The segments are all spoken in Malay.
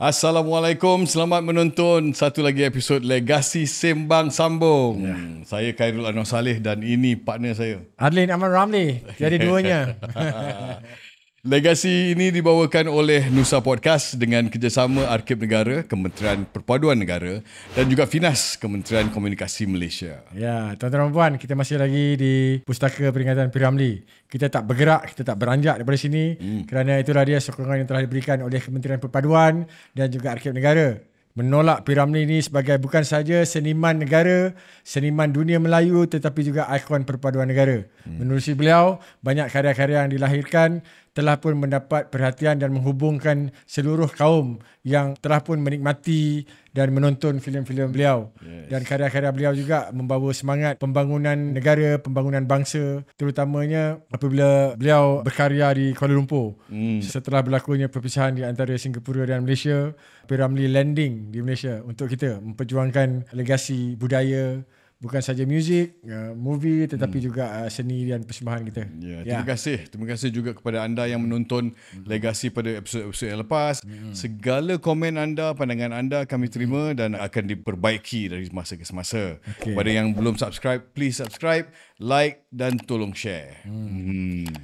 Assalamualaikum, selamat menonton satu lagi episod Legasi Sembang Sambung. Saya Khairul Anwar Saleh dan ini partner saya, Adlin Ahmad Ramli. Jadi duanya. Legasi ini dibawakan oleh Nusa Podcast dengan kerjasama Arkib Negara, Kementerian Perpaduan Negara dan juga FINAS, Kementerian Komunikasi Malaysia. Ya, tuan-tuan dan puan, kita masih lagi di Pustaka Peringatan P. Ramlee. Kita tak bergerak, kita tak beranjak daripada sini kerana itulah dia sokongan yang telah diberikan oleh Kementerian Perpaduan dan juga Arkib Negara. Menolak P. Ramlee ini sebagai bukan saja seniman negara, seniman dunia Melayu tetapi juga ikon perpaduan negara. Menerusi beliau, banyak karya-karya yang dilahirkan telah pun mendapat perhatian dan menghubungkan seluruh kaum yang telah pun menikmati dan menonton filem-filem beliau. Dan karya-karya beliau juga membawa semangat pembangunan negara, pembangunan bangsa, terutamanya apabila beliau berkarya di Kuala Lumpur. Setelah berlakunya perpisahan di antara Singapura dan Malaysia, P. Ramlee landing di Malaysia untuk kita memperjuangkan legasi budaya, bukan saja muzik, movie tetapi juga seni dan persembahan kita. Terima kasih juga kepada anda yang menonton Legasi pada episod-episod yang lepas. Segala komen anda, pandangan anda kami terima dan akan diperbaiki dari masa ke semasa. Kepada yang belum subscribe, please subscribe, like dan tolong share.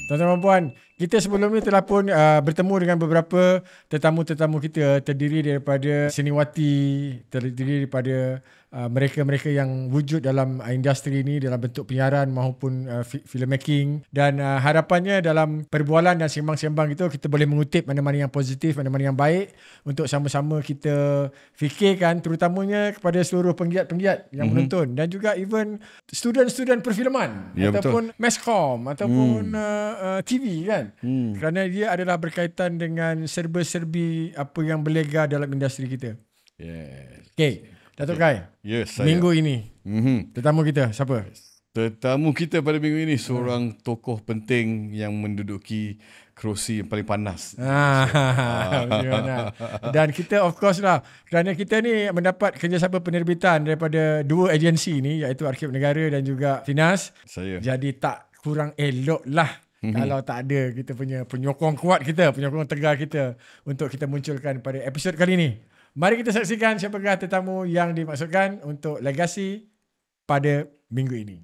Tuan-tuan dan puan, kita sebelum ni telah pun bertemu dengan beberapa tetamu-tetamu kita, terdiri daripada seniwati, terdiri daripada mereka-mereka yang wujud dalam industri ini dalam bentuk penyiaran maupun filmmaking, dan harapannya dalam perbualan dan sembang-sembang itu kita boleh mengutip mana-mana yang positif, mana-mana yang baik untuk sama-sama kita fikirkan, terutamanya kepada seluruh penggiat-penggiat yang menonton dan juga even student-student perfilman ataupun masscom ataupun TV kan. Kerana dia adalah berkaitan dengan serba-serbi apa yang berlega dalam industri kita. Okay, Datuk Kai. Yes, saya. Minggu ini tetamu kita siapa? Tetamu kita pada minggu ini seorang tokoh penting yang menduduki kerusi yang paling panas. Dan kita of course lah, kerana kita ni mendapat kerjasama penerbitan daripada dua agensi ni, iaitu Arkib Negara dan juga FINAS. Jadi tak kurang elok lah kalau tak ada kita punya penyokong kuat kita, penyokong tegar kita untuk kita munculkan pada episod kali ni. Mari kita saksikan siapakah tetamu yang dimaksudkan untuk Legasi pada minggu ini.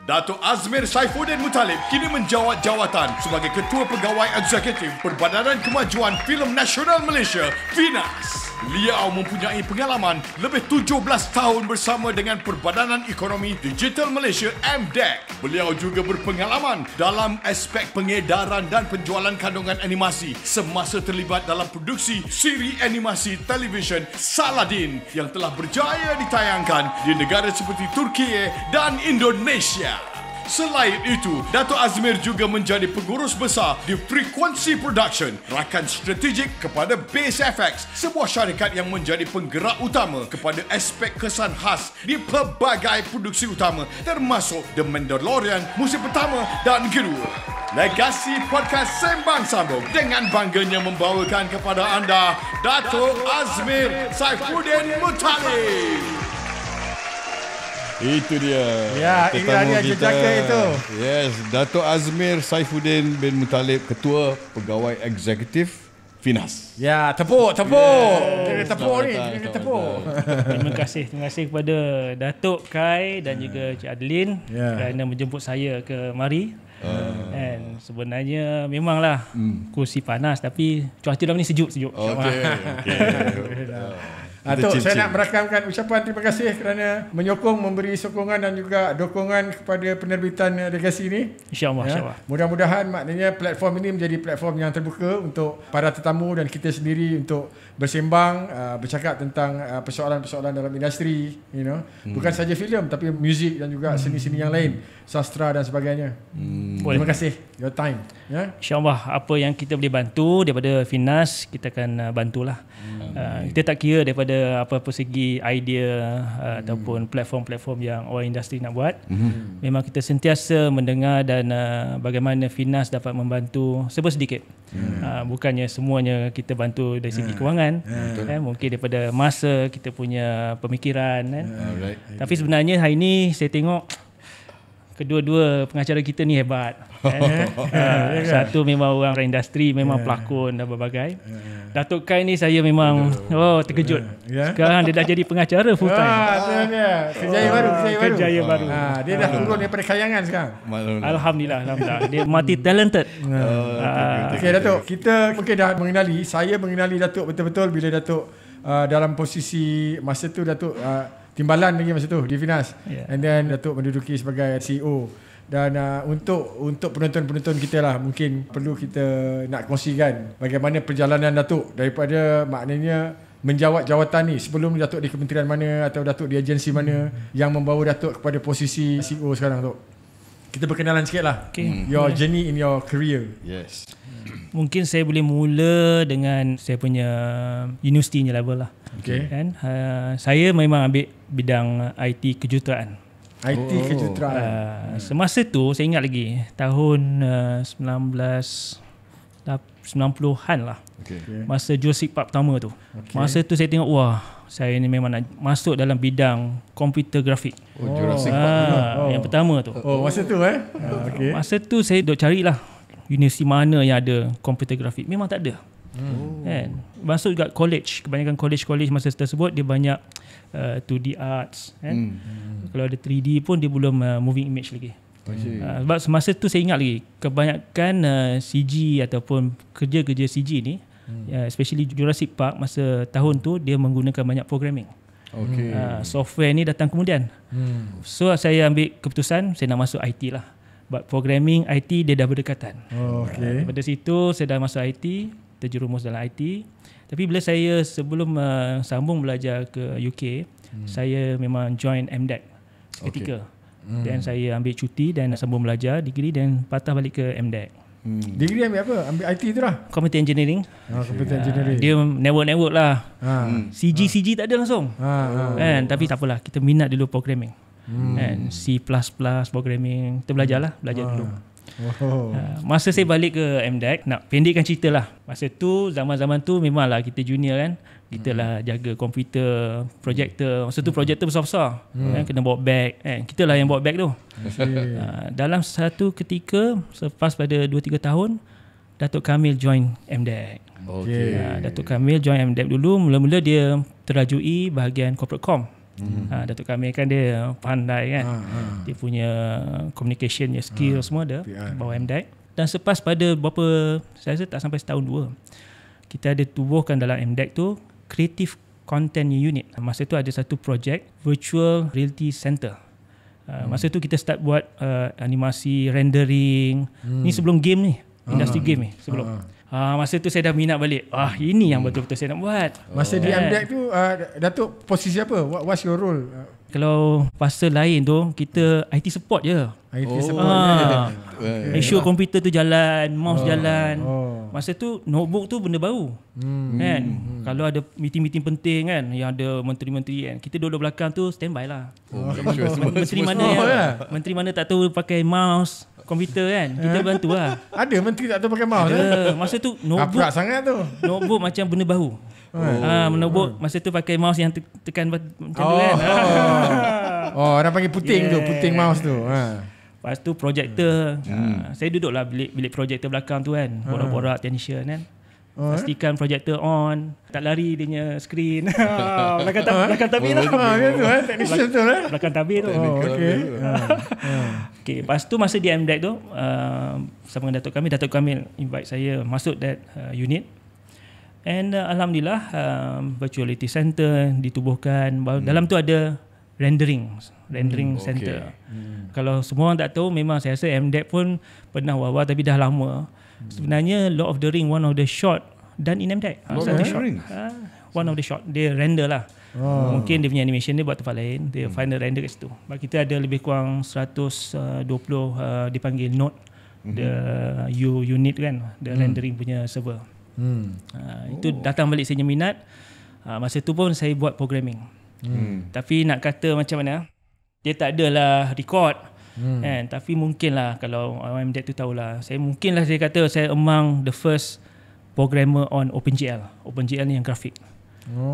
Datuk Azmir Saifuddin Muttalib kini menjawat jawatan sebagai Ketua Pegawai Eksekutif Perbadanan Kemajuan Filem Nasional Malaysia, FINAS. Beliau mempunyai pengalaman lebih 17 tahun bersama dengan Perbadanan Ekonomi Digital Malaysia, MDEC. Beliau juga berpengalaman dalam aspek pengedaran dan penjualan kandungan animasi semasa terlibat dalam produksi siri animasi televisyen Saladin yang telah berjaya ditayangkan di negara seperti Turki dan Indonesia. Selain itu, Datuk Azmir juga menjadi pengurus besar di Frequency Production, rakan strategik kepada Base FX, sebuah syarikat yang menjadi penggerak utama kepada aspek kesan khas di pelbagai produksi utama termasuk The Mandalorian musim pertama dan kedua. Legasi Podcast Sembang Sambung dengan bangganya membawakan kepada anda Datuk Azmir Saifuddin Muttalib. Itu dia. Ya, tetamu dia jaga itu. Yes, Datuk Azmir Saifuddin bin Muttalib, Ketua Pegawai Eksekutif FINAS. Ya, tepuk. Dia tepuk ni, dia tepuk. Terima kasih kepada Datuk Kai dan juga Cik Adlin kerana menjemput saya ke mari. Dan sebenarnya memanglah kursi panas tapi cuaca dalam ni sejuk. Okey. Datuk, saya nak merakamkan ucapan terima kasih kerana menyokong, memberi sokongan dan juga dokongan kepada penerbitan Legasi ini. InsyaAllah. Mudah-mudahan maknanya platform ini menjadi platform yang terbuka untuk para tetamu dan kita sendiri untuk bersembang, bercakap tentang persoalan-persoalan dalam industri, bukan saja filem tapi muzik dan juga seni-seni yang lain, sastra dan sebagainya. Terima kasih your time. InsyaAllah apa yang kita boleh bantu daripada FINAS kita akan bantulah. Kita tak kira daripada apa-apa segi idea ataupun platform-platform yang orang industri nak buat. Memang kita sentiasa mendengar dan bagaimana FINAS dapat membantu serba sedikit. Bukannya semuanya kita bantu dari segi kewangan, mungkin daripada masa kita punya pemikiran kan. Tapi sebenarnya hari ni saya tengok kedua-dua pengacara kita ni hebat. Satu memang orang industri, memang pelakon dan berbagai. Datuk Kai ni saya memang terkejut. Sekarang dia dah jadi pengacara full time. Kerjaya baru. Dia dah turun daripada khayangan sekarang. Alhamdulillah. Dia multi talented. Okey Datuk, kita mungkin dah mengenali, saya mengenali Datuk betul-betul bila Datuk dalam posisi masa tu Datuk timbalan lagi masa tu di Finas. And then Datuk menduduki sebagai CEO. Dan untuk penonton-penonton kita lah, mungkin perlu kita nak kongsikan bagaimana perjalanan Datuk daripada maknanya menjawat jawatan ni. Sebelum Datuk di kementerian mana atau Datuk di agensi mana yang membawa Datuk kepada posisi CEO sekarang tu. Kita berkenalan sikit lah. Your journey in your career. Yes. Mungkin saya boleh mula dengan saya punya universitinya level lah. Kan? Saya memang ambil bidang IT kejuruteraan. IT kejuruteraan. Semasa tu saya ingat lagi tahun 1990-an lah. Masa Jurassic Park pertama tu. Masa tu saya tengok, wah, saya ni memang nak masuk dalam bidang komputer grafik. Jurassic Park. Yang pertama tu. Masa tu Masa tu saya duk carilah universiti mana yang ada komputer grafik. Memang tak ada. Kan? Masuk juga college. Kebanyakan college masa tersebut dia banyak 2D arts kan? Kalau ada 3D pun dia belum moving image lagi. Sebab semasa tu saya ingat lagi kebanyakan CG ataupun kerja-kerja CG ni, especially Jurassic Park masa tahun tu dia menggunakan banyak programming. Software ni datang kemudian. So saya ambil keputusan saya nak masuk IT lah. But programming IT dia dah berdekatan. Pada situ saya dah masuk IT, terjerumus dalam IT. Tapi bila saya sebelum sambung belajar ke UK, saya memang join MDEC seketika. Dan saya ambil cuti dan sambung belajar degree dan patah balik ke MDEC. Degree ambil apa? Ambil IT tu lah. Computer Engineering. Computer Engineering. Dia network lah. CG tak ada langsung. Kan? Tapi tak apalah, kita minat dulu programming. And C++ programming, kita belajar dulu. Masa saya balik ke MDEC, nak pendekkan cerita lah, masa tu zaman-zaman tu memanglah kita junior kan, kita lah jaga komputer, projektor. Masa tu projektor besar-besar kan, kena bawa beg kan, kita lah yang bawa beg tu. Dalam satu ketika selepas pada 2-3 tahun Datuk Kamil join MDEC. Datuk Kamil join MDEC dulu. Mula-mula dia terajui bahagian corporate com. Datuk Kamil kan dia pandai kan, dia punya communication skill semua ada bawa MDEC. Dan selepas pada berapa, saya rasa tak sampai setahun dua, kita ada tubuhkan dalam MDEC tu Creative Content Unit. Masa tu ada satu projek Virtual Reality Center. Masa tu kita start buat animasi, rendering. Ni sebelum game ni, industri game ni sebelum. Masa tu saya dah minat balik. Ini yang betul-betul saya nak buat. Masa di MDEC tu Datuk posisi apa? What's your role? Kalau fasa lain tu kita IT support je. IT support. Make sure komputer tu jalan, mouse jalan. Masa tu notebook tu benda baru. Kan? Kalau ada meeting-meeting penting kan, yang ada menteri-menteri kan, kita duduk belakang tu standby lah. Menteri mana tak tahu pakai mouse komputer kan, kita bantu lah. Ada menteri tak tahu pakai mouse? Ada. Masa tu notebook sangat tu. Notebook macam benda baru. Notebook masa tu pakai mouse yang tekan macam tu kan. Orang panggil puting tu, puting mouse tu. Lepas tu projektor. Saya duduklah bilik projektor belakang tu kan, borak-borak technician kan. Pastikan projektor on, tak lari dia punya skrin. Belakang tabir lah. Technician tu lah. Belakang tabir tu. Okay, lepas tu masa di MDEC tu, sama dengan Datuk Kamil invite saya masuk that unit. And Alhamdulillah, Virtual Reality Center ditubuhkan. Dalam tu ada rendering center. Kalau semua orang tak tahu, memang saya rasa MDEC pun pernah wawah tapi dah lama. Sebenarnya Lord of the Ring, one of the shot done in MDEC. One of the shot dia render lah. Mungkin dia punya animation dia buat tempat lain, dia final render kat situ. Kita ada lebih kurang 120 dipanggil node, the unit kan, the rendering punya server. Itu datang balik saya minat. Masa tu pun saya buat programming. Tapi nak kata macam mana, dia tak adalah record. Tapi mungkinlah kalau orang MDEC tu tahulah, saya kata saya among the first programmer on OpenGL. OpenGL ni yang grafik.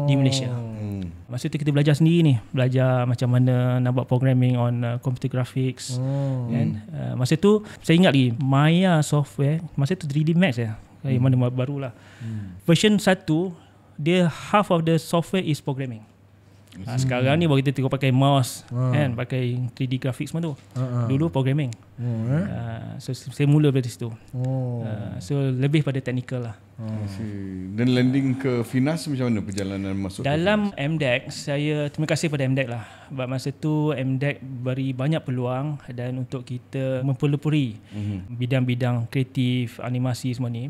di Malaysia. Masa tu kita belajar sendiri ni, belajar macam mana nak buat programming on computer graphics. Kan? Masa tu saya ingat lagi Maya software, masa tu 3D Max mana barulah. Version 1 dia half of the software is programming. Sekarang ni baru kita tengok pakai mouse kan, pakai 3D graphics semua tu. Dulu programming. So saya mula dari situ. So lebih pada technical lah. Dan landing ke Finas macam mana perjalanan masuk dalam MDEC? Saya terima kasih pada MDEC lah. Sebab masa tu MDEC beri banyak peluang dan untuk kita mempelopori bidang-bidang kreatif, animasi semua ni.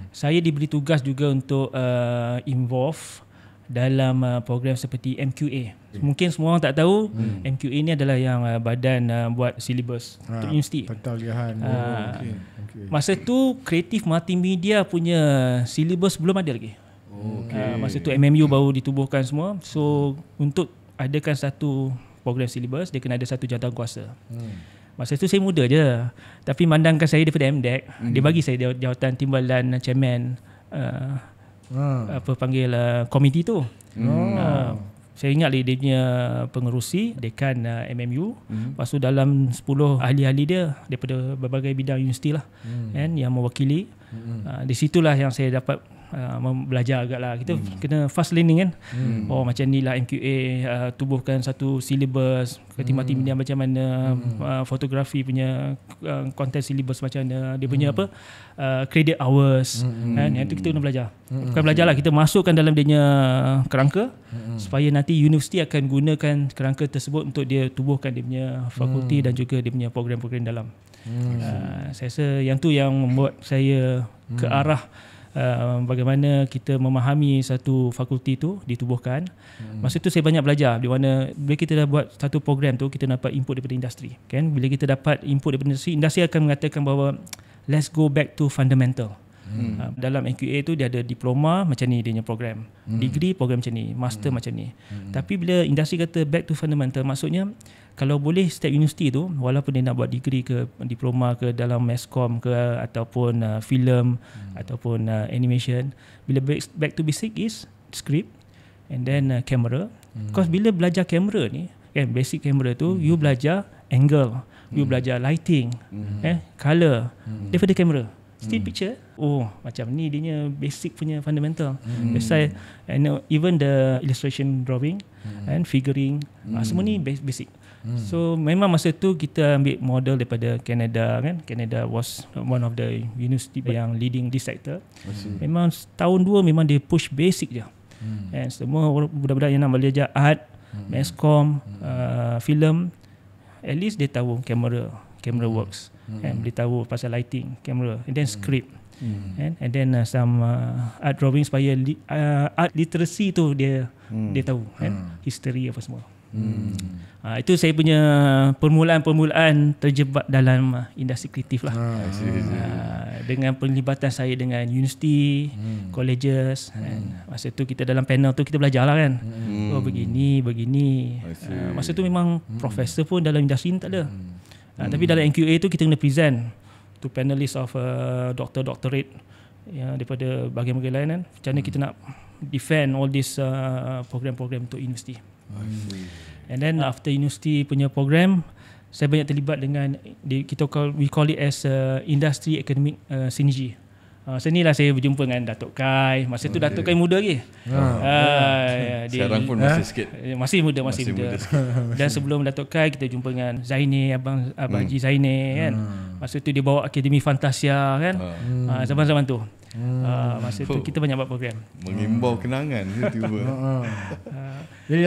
Saya diberi tugas juga untuk involve dalam program seperti MQA. Mungkin semua orang tak tahu, MQA ni adalah yang badan buat silibus untuk universiti. Pertalian. Masa tu kreatif multimedia punya silibus belum ada lagi. Masa tu MMU baru ditubuhkan semua. So untuk adakan satu program silibus, dia kena ada satu jawatankuasa. Masa tu saya muda je, tapi mandangkan saya daripada MDEC, dia bagi saya jawatan timbalan chairman apa panggil komiti tu. Saya ingat dia punya pengerusi dekan MMU. Lepas tu dalam 10 ahli-ahli dia daripada berbagai bidang universiti lah, kan, yang mewakili. Di situlah yang saya dapat belajar agak lah. Kita kena fast learning kan. Oh macam ni lah MQA tubuhkan satu silibus, khidmati media macam mana, fotografi punya content silibus macam mana, dia punya apa credit hours kan. Yang tu kita kena belajar. Bukan belajar lah, kita masukkan dalam dia punya kerangka supaya nanti universiti akan gunakan kerangka tersebut untuk dia tubuhkan dia punya fakulti dan juga dia punya program-program dalam. Saya rasa yang tu yang membuat saya ke arah bagaimana kita memahami satu fakulti tu ditubuhkan. Masa tu saya banyak belajar di mana bila kita dah buat satu program tu, kita dapat input daripada industri kan. Bila kita dapat input daripada industri akan mengatakan bahawa let's go back to fundamental. Dalam MQA tu dia ada diploma macam ni dia punya program, degree program macam ni, master macam ni. Tapi bila industri kata back to fundamental, maksudnya kalau boleh setiap universiti tu walaupun dia nak buat degree ke diploma ke dalam Masscom ke ataupun filem ataupun animation, bila back to basic is script and then camera. Because bila belajar kamera ni kan, basic kamera tu you belajar angle, you belajar lighting, color daripada kamera. Still picture, oh macam ni dia punya basic punya fundamental. That's why even the illustration drawing and figuring, semua ni basic. So memang masa tu kita ambil model daripada Canada kan. Canada was one of the university yang leading this sector. Memang tahun 2 memang dia push basic je. And semua budak-budak yang nak belajar art, Masscom, film, at least dia tahu camera works. And dia tahu pasal lighting, camera, and then script. And then some art drawing supaya art literacy tu dia tahu kan, history apa semua. Itu saya punya permulaan terjebak dalam industri kreatif lah. Dengan perlibatan saya dengan universiti, colleges. Masa tu kita dalam panel tu kita belajar lah kan. Oh begini. Masa tu memang profesor pun dalam industri ni tak ada. Tapi dalam NQA tu kita kena present to panelist of doctorate daripada bahagian-bahagian lain kan. Macam mana kita nak defend all this program-program untuk universiti. And then after university punya program, saya banyak terlibat dengan we call it as industry academic synergy. Senilah saya berjumpa dengan Datuk Kai. Masa tu Datuk Kai muda lagi. Sekarang pun masih sikit. Masih muda. Dan sebelum Datuk Kai kita jumpa dengan Zaini, Abang Haji Zaini kan. Masa tu dia bawa Akademi Fantasia kan. Zaman-zaman tu. Masa tu kita banyak buat program. Mengimbau kenangan tiba-tiba. Jadi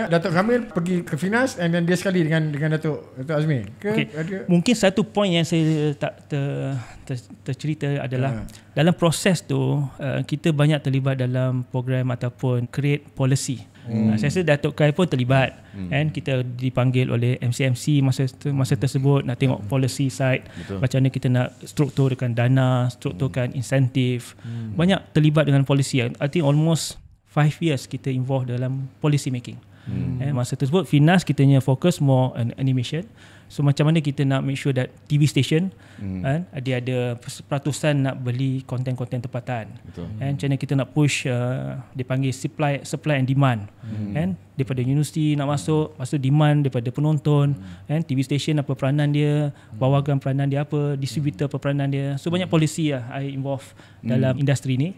Datuk Kamil pergi ke Finas and then dia sekali dengan Datuk Azmi ke? Okay. Mungkin satu point yang saya tak tercerita adalah dalam proses tu kita banyak terlibat dalam program ataupun create policy. Saya rasa Datuk Kai pun terlibat kan. Kita dipanggil oleh MC masa tersebut nak tengok policy side. Betul. Macam mana kita nak strukturkan dana, strukturkan insentif. Banyak terlibat dengan policy. I think almost 5 years kita involved dalam policy making. Masa tersebut Finas kitanya fokus more on animation So macam mana kita nak make sure that TV station kan, dia ada peratusan nak beli konten-konten tempatan. Kan, macam mana kita nak push dia panggil supply and demand. Kan, daripada universiti nak masuk demand daripada penonton, kan, TV station apa peranan dia, bawagan peranan dia apa, distributor apa peranan dia. So banyak polisi lah I involve dalam industri ni.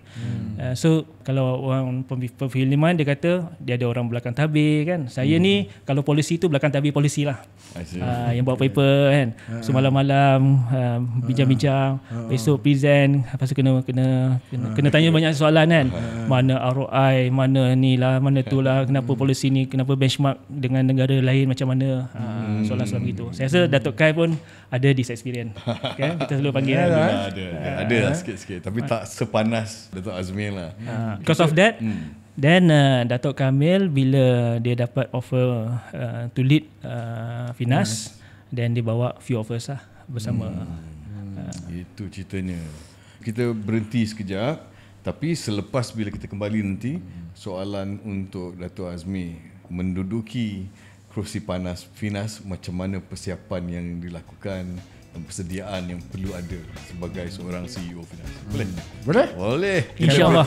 So kalau orang perfilman dia kata dia ada orang belakang tabir kan. Saya ni kalau polisi tu belakang tabir polisi lah. Yang bawa paper kan. So malam-malam bincang-bincang, besok present, lepas tu kena tanya banyak soalan kan. Mana ROI, mana ni lah, mana tu lah, kenapa polisi ni, kenapa benchmark dengan negara lain macam mana. Soalan-soalan begitu. Saya rasa Datuk Kai pun ada this experience. Kan? Kita selalu panggil ada lah sikit-sikit, tapi tak sepanas Datuk Azmil lah. Because of that, then Datuk Kamil bila dia dapat offer to lead Finas, then dia bawa few of us lah bersama. Itu ceritanya. Kita berhenti sekejap, tapi selepas bila kita kembali nanti, soalan untuk Datuk Azmi menduduki kerusi panas Finas, macam mana persiapan yang dilakukan dan persediaan yang perlu ada sebagai seorang CEO Finas. Boleh. InsyaAllah.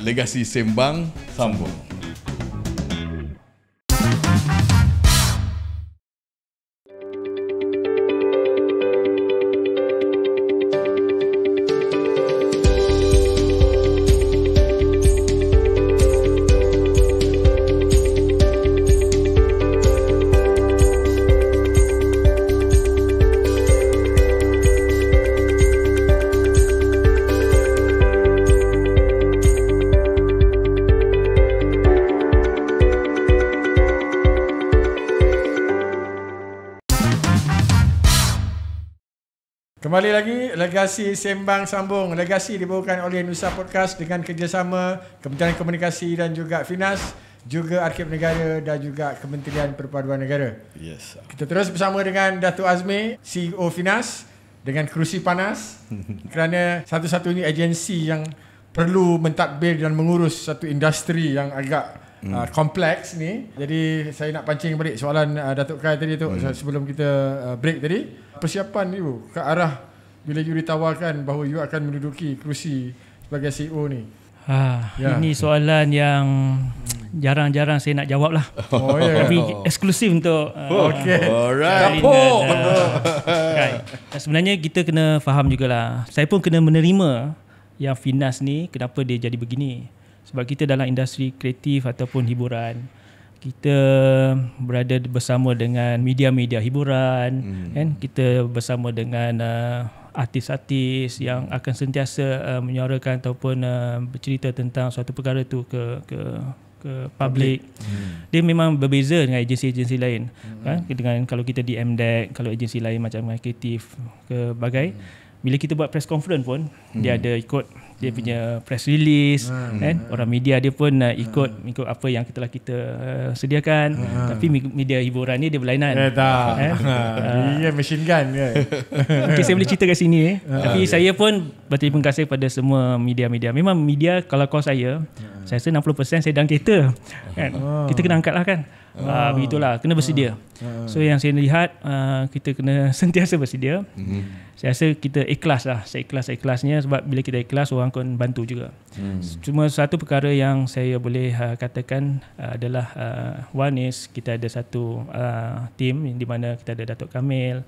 Legasi Sembang sambung. Kembali lagi, Legasi Sembang Sambung. Legasi dibawakan oleh Nusa Podcast dengan kerjasama Kementerian Komunikasi dan juga Finas, juga Arkib Negara dan juga Kementerian Perpaduan Negara. Yes. Kita terus bersama dengan Datuk Azmi, CEO Finas, dengan kerusi panas kerana satu-satunya agensi yang perlu mentadbir dan mengurus satu industri yang agak kompleks ni. Jadi saya nak pancing balik soalan Datuk Kai tadi tu sebelum kita break tadi. Persiapan you ke arah bila you ditawarkan bahawa you akan menduduki kerusi sebagai CEO ni? Ini soalan yang jarang-jarang saya nak jawab lah. Tapi eksklusif untuk Alright. Sebenarnya kita kena faham jugalah. Saya pun kena menerima yang Finas ni kenapa dia jadi begini. Sebab kita dalam industri kreatif ataupun hiburan, kita berada bersama dengan media-media hiburan, kan? Kita bersama dengan artis-artis yang akan sentiasa menyuarakan ataupun bercerita tentang suatu perkara tu ke public. Dia memang berbeza dengan agensi-agensi lain. Kan? Dengan kalau kita di MDEC, kalau agensi lain macam kreatif ke bagai, bila kita buat press conference pun dia ada ikut dia punya press release, kan? Orang media dia pun ikut apa yang kita sediakan. Tapi media hiburan ni dia berlainan. Dia machine gun ke? Okay, saya boleh cerita kat sini. Tapi saya pun berterima kasih pada semua media-media. Memang media kalau call saya rasa 60% saya dalam kereta. Kan? Kita kena angkat lah kan. Begitulah, kena bersedia. So yang saya lihat, kita kena sentiasa bersedia. Saya rasa kita ikhlas lah, seikhlas-ikhlasnya, sebab bila kita ikhlas orang akan bantu juga. Cuma satu perkara yang saya boleh katakan adalah one is kita ada satu team di mana kita ada Datuk Kamil,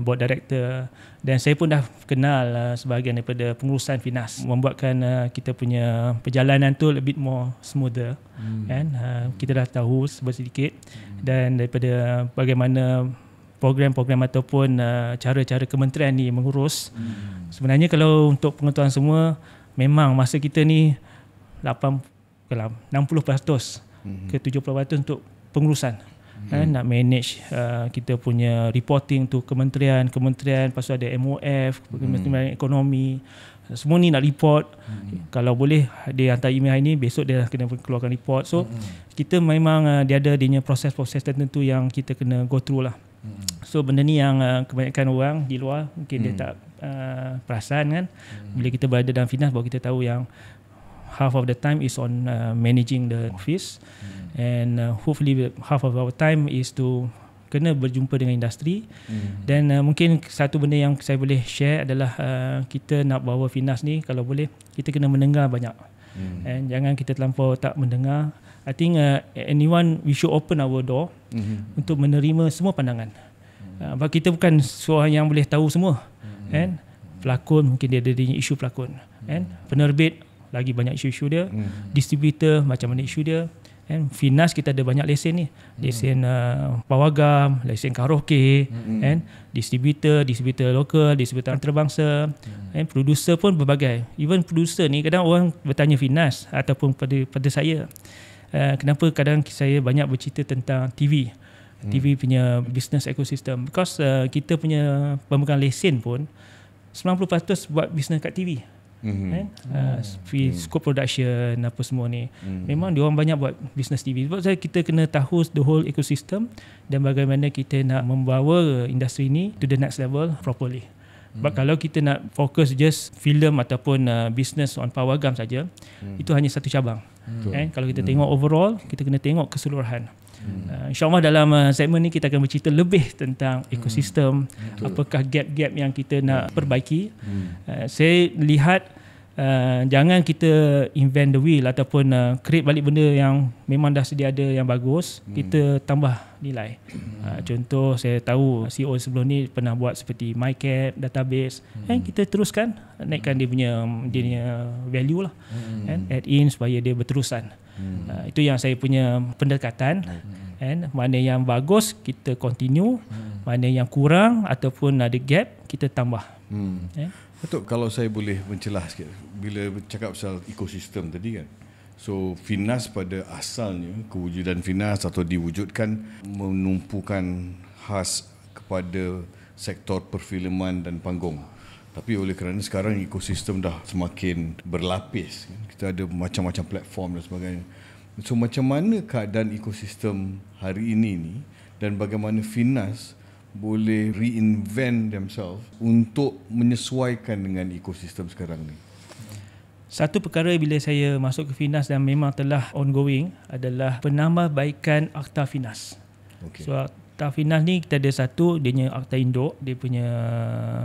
board director, dan saya pun dah kenal sebahagian daripada pengurusan Finas, membuatkan kita punya perjalanan tu lebih more smoother. Kan? Kita dah tahu sedikit dan daripada bagaimana program-program ataupun cara-cara kementerian ni mengurus. Sebenarnya kalau untuk pengetahuan semua, memang masa kita ni 60% ke 70% untuk pengurusan. Nak manage kita punya reporting tu kementerian, lepas tu ada MOF, Kementerian Ekonomi, semua ni nak report. Kalau boleh dia hantar email hari ni, besok dia kena keluarkan report. So kita memang dia ada proses-proses tertentu yang kita kena go through lah. So benda ni yang kebanyakan orang di luar mungkin dia tak perasan kan. Bila kita berada dalam Finas baru kita tahu yang half of the time is on managing the office, and hopefully half of our time is to kena berjumpa dengan industri. Dan mungkin satu benda yang saya boleh share adalah kita nak bawa Finas ni, kalau boleh kita kena mendengar banyak. And jangan kita terlampau tak mendengar. I think anyone, we should open our door untuk menerima semua pandangan. Sebab kita bukan seorang yang boleh tahu semua. And pelakon mungkin dia ada isu pelakon. And penerbit lagi banyak isu-isu dia. Distributor macam mana isu dia. And Finas kita ada banyak lesen ni. Lesen pawagam, lesen karaoke, and distributor lokal, distributor antarabangsa, and producer pun berbagai. Even producer ni kadang orang bertanya Finas ataupun pada saya, kenapa kadang saya banyak bercerita tentang TV punya business ecosystem, because kita punya pemegang lesen pun 90% buat business kat TV. Scope production apa semua ni, memang diorang banyak buat business TV. Sebab kita kena tahu the whole ecosystem dan bagaimana kita nak membawa industri ni to the next level properly. Sebab kalau kita nak fokus just film ataupun business on pawagam saja, itu hanya satu cabang. Kalau kita tengok overall, kita kena tengok keseluruhan. InsyaAllah dalam segmen ni kita akan bercerita lebih tentang ekosistem, apakah gap-gap yang kita nak perbaiki. Saya lihat jangan kita invent the wheel ataupun create balik benda yang memang dah sedia ada yang bagus, kita tambah nilai. Contoh saya tahu CEO sebelum ni pernah buat seperti MyCap database, kita teruskan naikkan dia punya value lah, add in supaya dia berterusan. Itu yang saya punya pendekatan. Mana yang bagus kita continue, mana yang kurang ataupun ada gap kita tambah. Datuk, kalau saya boleh mencelah sikit, bila bercakap pasal ekosistem tadi kan, so Finas pada asalnya, kewujudan Finas atau diwujudkan menumpukan khas kepada sektor perfilman dan panggung. Tapi oleh kerana sekarang ekosistem dah semakin berlapis, kita ada macam-macam platform dan sebagainya. So macam mana keadaan ekosistem hari ini ni, dan bagaimana Finas boleh reinvent themselves untuk menyesuaikan dengan ekosistem sekarang ni? Satu perkara bila saya masuk ke Finas dan memang telah ongoing adalah penambahbaikan Akta Finas. So Akta Finas ni kita ada satu, dia punya Akta Induk, dia punya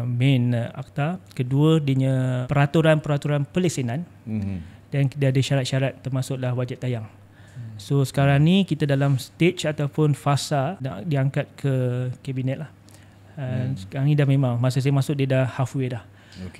main akta. Kedua, dia punya peraturan-peraturan pelesenan. Dan kita ada syarat-syarat termasuklah wajib tayang. So sekarang ni kita dalam stage ataupun fasa nak diangkat ke kabinet lah. Sekarang ni dah memang masa saya masuk dia dah halfway dah.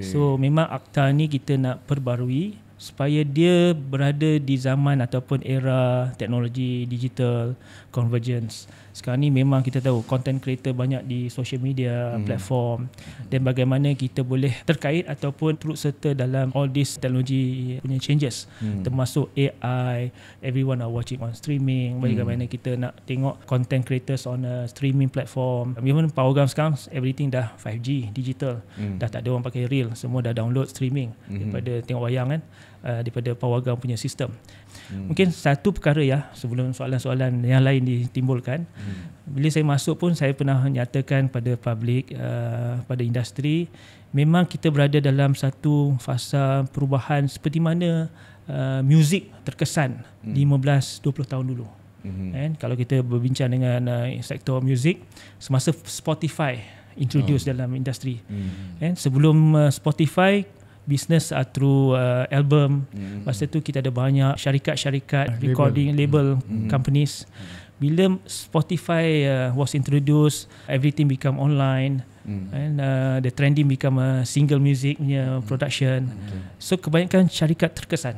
So memang akta ni kita nak perbarui supaya dia berada di zaman ataupun era teknologi digital convergence. Sekarang ni memang kita tahu content creator banyak di social media platform, dan bagaimana kita boleh terkait ataupun turut serta dalam all this teknologi punya changes, termasuk AI, everyone are watching on streaming, bagaimana kita nak tengok content creators on a streaming platform. Even pawagam sekarang everything dah 5G digital, dah tak ada orang pakai reel, semua dah download streaming daripada tengok wayang kan, daripada pawagam punya sistem. Mungkin satu perkara ya, sebelum soalan-soalan yang lain ditimbulkan, bila saya masuk pun saya pernah nyatakan pada public, pada industri, memang kita berada dalam satu fasa perubahan seperti mana muzik terkesan 15-20 tahun dulu. Kalau kita berbincang dengan sektor muzik, semasa Spotify introduce dalam industri, sebelum Spotify business through album. Masa tu kita ada banyak syarikat-syarikat recording label companies. Bila Spotify was introduced, everything become online, and the trending become a single music punya production. So kebanyakan syarikat terkesan.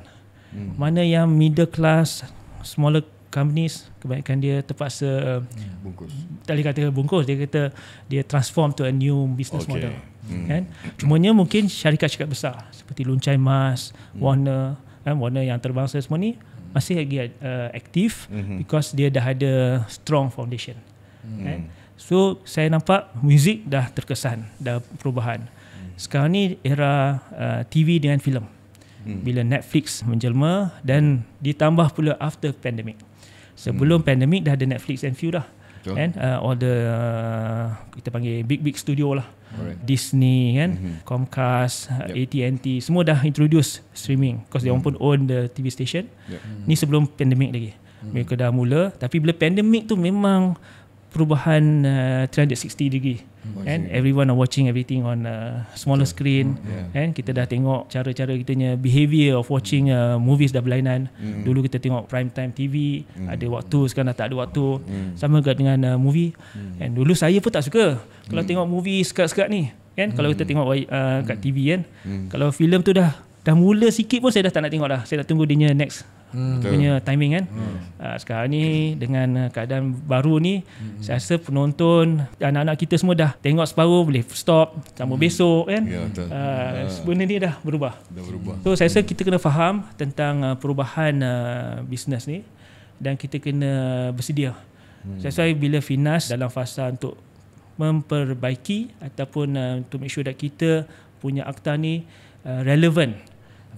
Mana yang middle class, smaller companies, kebanyakan dia terpaksa bungkus. Tak boleh kata bungkus, dia kata dia transform to a new business model. Kan? Cumanya mungkin syarikat-syarikat besar seperti Luncai Mas, Warner, Warner yang terbangsa semua ni masih lagi aktif because dia dah ada strong foundation. So saya nampak muzik dah terkesan, dah perubahan. Sekarang ni era TV dengan filem. Bila Netflix menjelma dan ditambah pula after pandemic. Sebelum pandemic dah ada Netflix and View dah. And all the kita panggil big studio lah, Disney kan, Comcast, AT&T, semua dah introduce streaming because dia orang pun own the TV station. Ni sebelum pandemic lagi. Mereka dah mula, tapi bila pandemic tu memang perubahan 360 degree. And everyone are watching everything on smaller screen. And kita dah tengok cara-cara kitanya behavior of watching movies dah berlainan. Dulu kita tengok prime time TV, ada waktu, sekarang dah tak ada waktu. Sama juga dengan movie. And dulu saya pun tak suka kalau tengok movie sekat-sekat ni. Kan kalau kita tengok kat TV kan. Kalau filem tu dah mula sikit pun saya dah tak nak tengok dah. Saya dah tunggu dia next punya timing kan. Sekarang ni dengan keadaan baru ni, saya rasa penonton, anak-anak kita semua dah tengok separuh boleh stop, sambung besok kan. Benda ni dah berubah. So saya rasa kita kena faham tentang perubahan bisnes ni dan kita kena bersedia. Saya rasa bila Finas dalam fasa untuk memperbaiki ataupun untuk make sure that kita punya akta ni relevan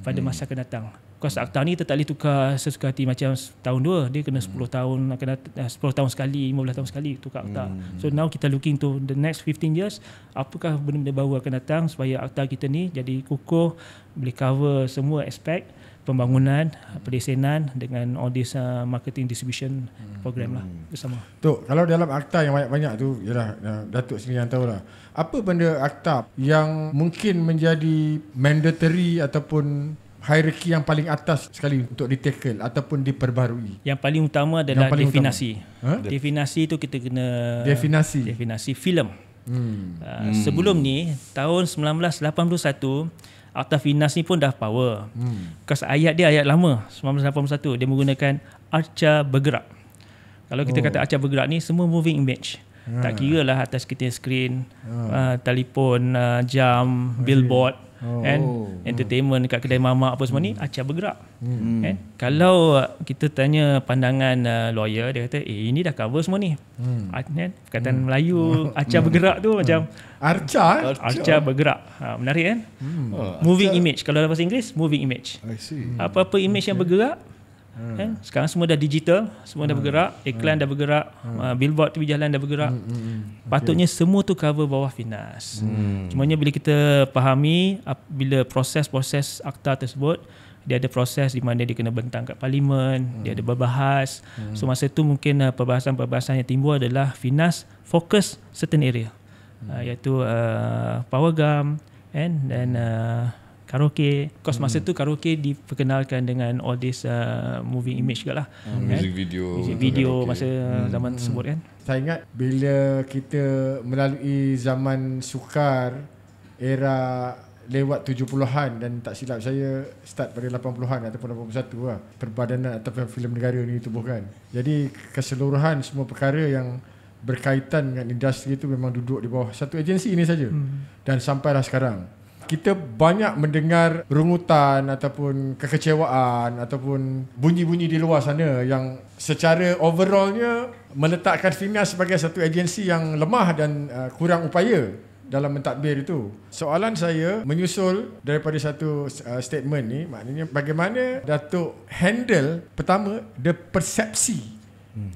pada masa akan datang. Kos akta ni kita tak boleh tukar sesuka hati macam tahun dua. Dia kena 10 tahun, akan 10 tahun sekali, 15 tahun sekali tukar akta. So now kita looking to the next 15 years, apakah benda-benda baru akan datang supaya akta kita ni jadi kukuh, boleh cover semua aspek pembangunan, pedesanan dengan all this marketing distribution program lah bersama. Tok, kalau dalam akta yang banyak-banyak tu, yalah Datuk sendiri yang tahulah. Apa benda akta yang mungkin menjadi mandatory ataupun hierarki yang paling atas sekali untuk ditackle ataupun diperbarui? Yang paling utama adalah definasi. Definasi tu kita kena definasi filem. Sebelum ni tahun 1981 Akta Finas ni pun dah power. Because ayat dia ayat lama 1981, dia menggunakan arca bergerak. Kalau kita kata arca bergerak ni semua moving image. Tak kira lah atas kita screen, telefon, jam, billboard, entertainment dekat kedai mamak apa semua ni arca bergerak. Kalau kita tanya pandangan lawyer, dia kata ini dah cover semua ni. Perkataan Melayu arca bergerak tu macam arca bergerak. Menarik kan? Moving image. Kalau dalam bahasa Inggeris moving image. Apa-apa image yang bergerak. Sekarang semua dah digital, semua dah bergerak, iklan dah bergerak, billboard tepi jalan dah bergerak. Patutnya semua tu cover bawah Finas. Cumanya bila kita fahami bila proses-proses akta tersebut, dia ada proses di mana dia kena bentang kat parlimen, dia ada berbahas. So masa tu mungkin perbahasan-perbahasan yang timbul adalah Finas fokus certain area, iaitu power gam dan karaoke. Kos masa tu karaoke diperkenalkan dengan all this moving image juga lah. Music video masa zaman tersebut kan. Saya ingat bila kita melalui zaman sukar, era lewat 70-an dan tak silap saya start pada 80-an ataupun 81 lah, Perbadanan ataupun filem negara ni ditubuhkan. Jadi keseluruhan semua perkara yang berkaitan dengan industri itu memang duduk di bawah satu agensi ini saja. Dan sampailah sekarang kita banyak mendengar rungutan ataupun kekecewaan ataupun bunyi-bunyi di luar sana yang secara overallnya meletakkan Finas sebagai satu agensi yang lemah dan kurang upaya dalam mentadbir itu. Soalan saya menyusul daripada satu statement ni, maknanya bagaimana Datuk handle pertama the persepsi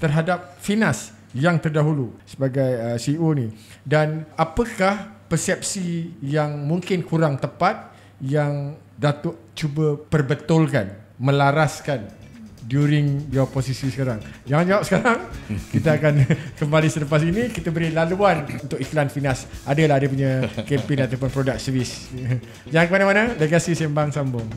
terhadap Finas yang terdahulu sebagai CEO ni, dan apakah persepsi yang mungkin kurang tepat yang Datuk cuba perbetulkan, melaraskan during your posisi sekarang? Jangan jawab sekarang. Kita akan kembali selepas ini. Kita beri laluan untuk iklan Finas. Adalah dia punya campaign ataupun produk servis. Jangan ke mana-mana. Legasi Sembang sambung.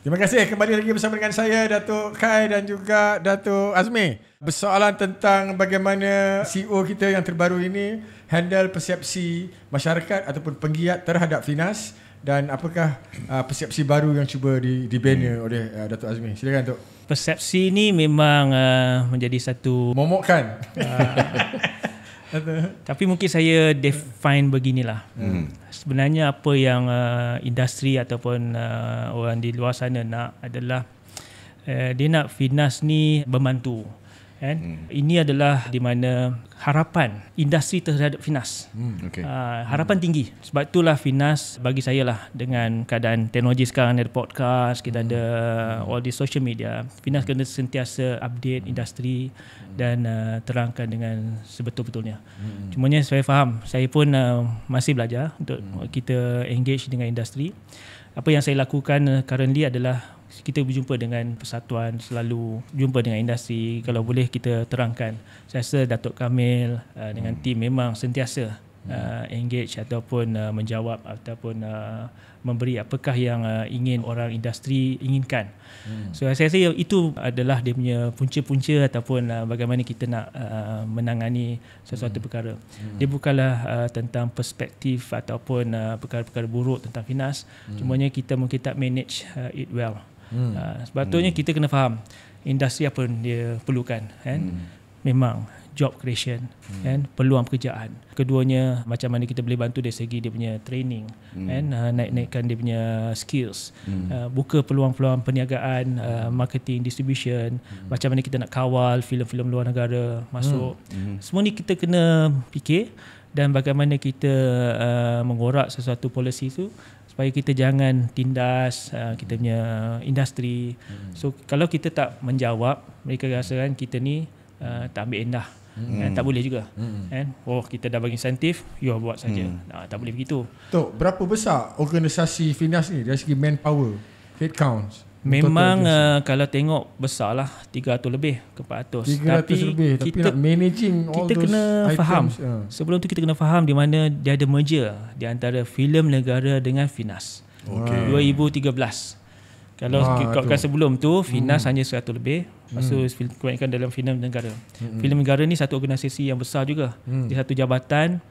Terima kasih, kembali lagi bersama dengan saya Datuk Khai dan juga Datuk Azmi. Bersoalan tentang bagaimana CEO kita yang terbaru ini handle persepsi masyarakat ataupun penggiat terhadap Finas, dan apakah persepsi baru yang cuba dibina oleh Datuk Azmi. Silakan Datuk. Persepsi ni memang menjadi satu momokkan. Tapi mungkin saya define beginilah. Sebenarnya apa yang industri ataupun orang di luar sana nak adalah dia nak Finas ni membantu. Kan? Ini adalah di mana harapan industri terhadap Finas. Harapan tinggi. Sebab itulah Finas bagi saya lah, dengan keadaan teknologi sekarang, ada podcast, kita ada all the social media, Finas kena sentiasa update industri dan terangkan dengan sebetul-betulnya. Cumanya saya faham, saya pun masih belajar untuk kita engage dengan industri. Apa yang saya lakukan currently adalah kita berjumpa dengan persatuan, selalu jumpa dengan industri, kalau boleh kita terangkan. Saya rasa Datuk Kamil dengan tim memang sentiasa engage ataupun menjawab ataupun memberi apakah yang ingin orang industri inginkan. So saya rasa itu adalah dia punya punca-punca ataupun bagaimana kita nak menangani sesuatu perkara. Dia bukanlah tentang perspektif ataupun perkara-perkara buruk tentang Finas. Cumanya kita mungkin tak manage it well. Sebetulnya kita kena faham industri apa yang dia perlukan, kan? Memang job creation, kan, peluang pekerjaan. Keduanya macam mana kita boleh bantu dari segi dia punya training, kan, naikkan dia punya skills, buka peluang-peluang perniagaan, marketing, distribution, macam mana kita nak kawal filem-filem luar negara masuk. Semua ni kita kena fikir, dan bagaimana kita mengorak sesuatu polisi tu supaya kita jangan tindas kita punya industri. So kalau kita tak menjawab, mereka rasakan kita ni tak ambil endah. Tak boleh juga. Oh, kita dah bagi insentif, you buat saja. Tak boleh begitu. Tok, berapa besar organisasi Finas ni dari segi manpower, headcount? Memang kalau tengok besar lah, 300 lebih ke 400. 300 lebih, tapi nak managing all kita those kena items, faham. Sebelum tu kita kena faham di mana dia ada merger di antara filem negara dengan Finas. 2013. Kalau kan sebelum tu Finas hanya 100 lebih. Maksud kebanyakan dalam filem negara. Filem negara ni satu organisasi yang besar juga. Dia satu jabatan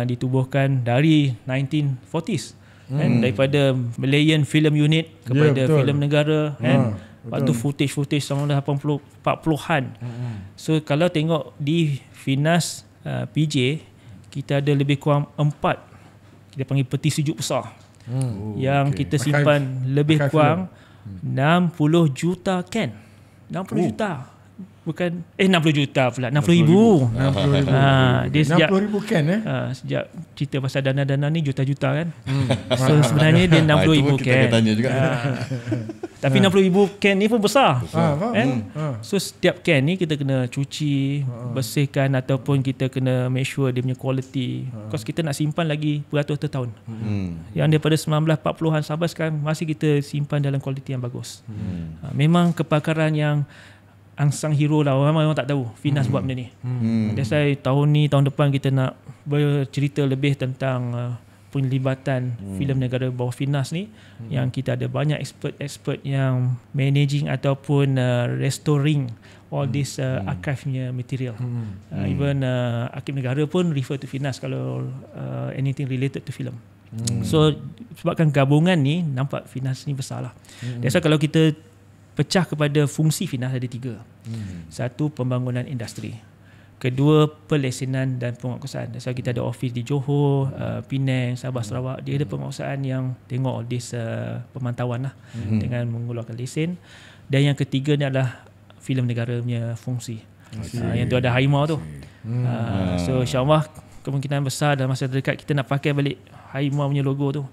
ditubuhkan dari 1940s. Kan, daripada Malayan Film Unit kepada filem negara, kan. Waktu footage tahun 40-an. So kalau tengok di Finas PJ, kita ada lebih kurang 4, kita panggil peti sejuk besar, yang kita simpan lebih kurang 60 juta can. 60 juta. Bukan 60 juta pula, 60,000. 60,000. Dia sejak 60,000 kan sejak cerita pasal dana-dana ni juta-juta kan. So sebenarnya dia 60,000 can. Tanya juga. Tapi 60,000 can ni pun besar. Kan? So setiap can ni kita kena cuci, bersihkan, ataupun kita kena make sure dia punya quality. Because kita nak simpan lagi beratus tahun. Yang daripada 1940-an sampai sekarang masih kita simpan dalam quality yang bagus. Memang kepakaran yang angsang hero lah, orang tak tahu Finas buat benda ni. That's why tahun depan kita nak bercerita lebih tentang penlibatan filem negara bawah Finas ni, yang kita ada banyak expert yang managing ataupun restoring all this archive-nya material. Even Arkib Negara pun refer to Finas kalau anything related to film. So sebabkan gabungan ni, nampak Finas ni besar lah. That's why kalau kita pecah kepada fungsi Finas ada 3. Satu, pembangunan industri. Kedua, pelesenan dan penguatkuasaan. So kita ada office di Johor, Penang, Sabah, Sarawak. Dia ada penguatkuasaan yang tengok all this pemantauan lah, dengan mengeluarkan lesen. Dan yang ketiga ni adalah filem negara punya fungsi. Yang tu ada harimau tu. So insyaAllah kemungkinan besar dalam masa terdekat kita nak pakai balik harimau punya logo tu.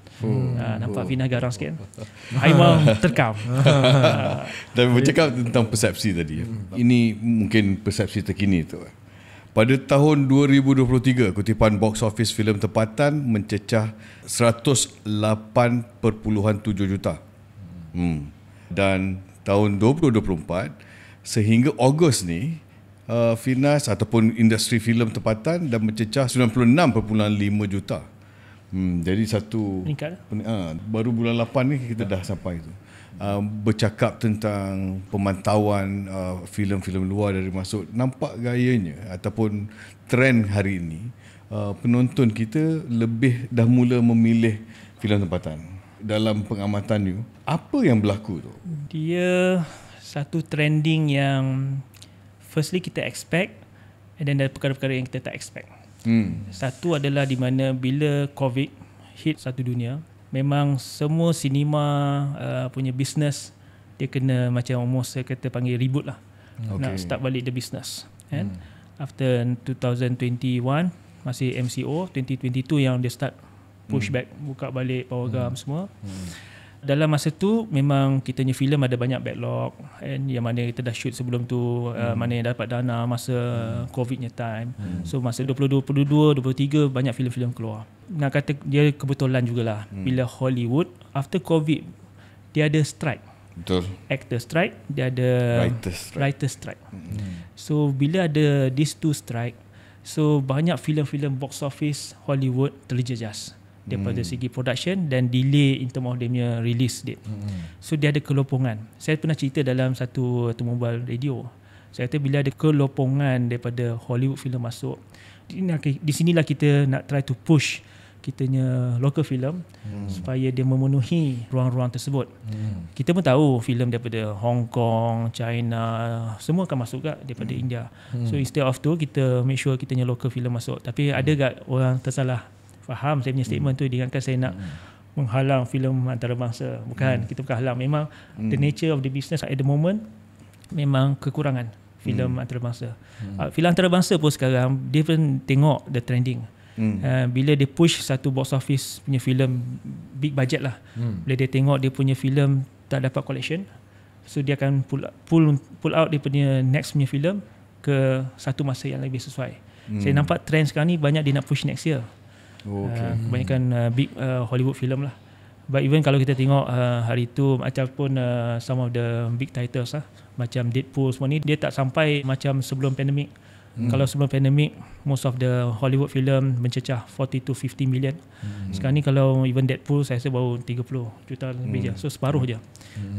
Nampak Finas garang sikit. Harimau terkam. Dan bercakap tentang persepsi tadi. Ini mungkin persepsi terkini tu. Pada tahun 2023, kutipan box office filem tempatan mencecah 108.7 juta. Dan tahun 2024 sehingga Ogos ni, Finas ataupun industri filem tempatan dah mencecah 96.5 juta. Jadi satu meningkat. Baru bulan 8 ni kita dah sampai tu. Bercakap tentang pemantauan filem-filem luar dari masuk, nampak gayanya ataupun trend hari ini, penonton kita lebih dah mula memilih filem tempatan. Dalam pengamatan you, apa yang berlaku tu? Dia satu trending yang firstly kita expect, and then ada perkara-perkara yang kita tak expect. Satu adalah di mana bila COVID hit satu dunia, memang semua sinema punya business dia kena macam almost saya kata panggil reboot lah. Nak start balik the business kan. After 2021 masih MCO, 2022 yang dia start push back, buka balik program semua. Dalam masa tu memang kita punya filem ada banyak backlog, and yang mana kita dah shoot sebelum tu, mana yang dapat dana masa COVID-nya time. So masa 2022, 2023 banyak filem-filem keluar. Nak kata dia kebetulan jugalah bila Hollywood after COVID dia ada strike. Betul. Actor strike, dia ada writer strike. So bila ada these two strike, so banyak filem-filem box office Hollywood terjejas daripada segi production dan delay in term of dia punya release date. So dia ada kelompongan. Saya pernah cerita dalam satu mobile radio. Saya kata bila ada kelompongan daripada Hollywood film masuk, di sinilah kita nak try to push kitanya local film supaya dia memenuhi ruang-ruang tersebut. Kita pun tahu filem daripada Hong Kong, China, semua akan masuk kat daripada India. So instead of tu kita make sure kitanya local film masuk. Tapi ada tak orang tersalah faham saya punya statement tu diingatkan saya nak menghalang filem antarabangsa. Bukan, kita bukan halang. Memang the nature of the business at the moment memang kekurangan filem antarabangsa. Filem antarabangsa pun sekarang dia pun tengok the trending. Bila dia push satu box office punya filem big budget lah, bila dia tengok dia punya filem tak dapat collection, so dia akan pull out dia punya next punya filem ke satu masa yang lebih sesuai. Saya nampak trend sekarang ni banyak dia nak push next year. Kebanyakan big Hollywood film lah. But even kalau kita tengok hari tu ataupun some of the big titles lah, macam Deadpool semua ni, dia tak sampai macam sebelum pandemik. Kalau sebelum pandemik most of the Hollywood film mencecah 40 to 50 million. Sekarang ni kalau even Deadpool saya rasa baru 30 juta lebih je. So separuh je.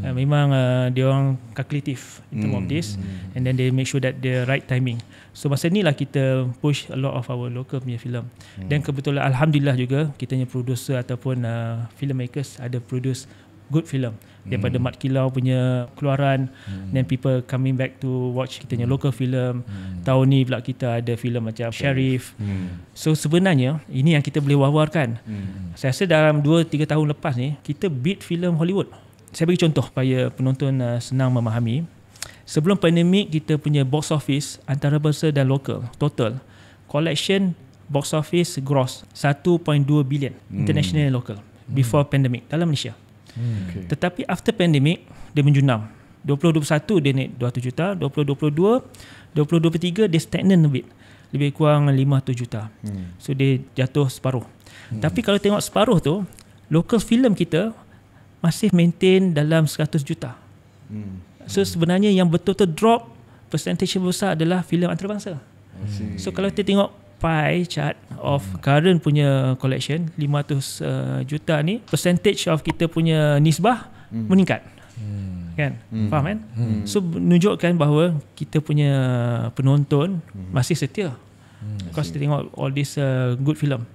Memang dia orang kalkulatif in term of this, and then they make sure that the right timing. So masa ni lah kita push a lot of our local punya film. Dan kebetulan alhamdulillah juga kita punya producer ataupun filmmakers ada produce good film daripada Mat Kilau punya keluaran, then people coming back to watch kita punya local film. Tahun ni pula kita ada filem macam Sheriff. So sebenarnya ini yang kita boleh wawarkan. Saya rasa dalam 2-3 tahun lepas ni kita beat filem Hollywood. Saya bagi contoh supaya penonton senang memahami. Sebelum pandemik kita punya box office antarabangsa dan lokal total collection box office gross 1.2 billion international and local before pandemic dalam Malaysia. Tetapi after pandemic dia menjunam. 2021 dia naik 200 juta, 2022, 2023 dia stagnan lebih kurang 500 juta. So dia jatuh separuh. Tapi kalau tengok separuh tu, local film kita masih maintain dalam 100 juta. So sebenarnya yang betul-betul drop percentage besar adalah filem antarabangsa. So kalau kita tengok pie chart of current punya collection 500 juta ni, percentage of kita punya nisbah meningkat. Kan? Faham kan? So menunjukkan bahawa kita punya penonton masih setia. Because kita tengok all this good film.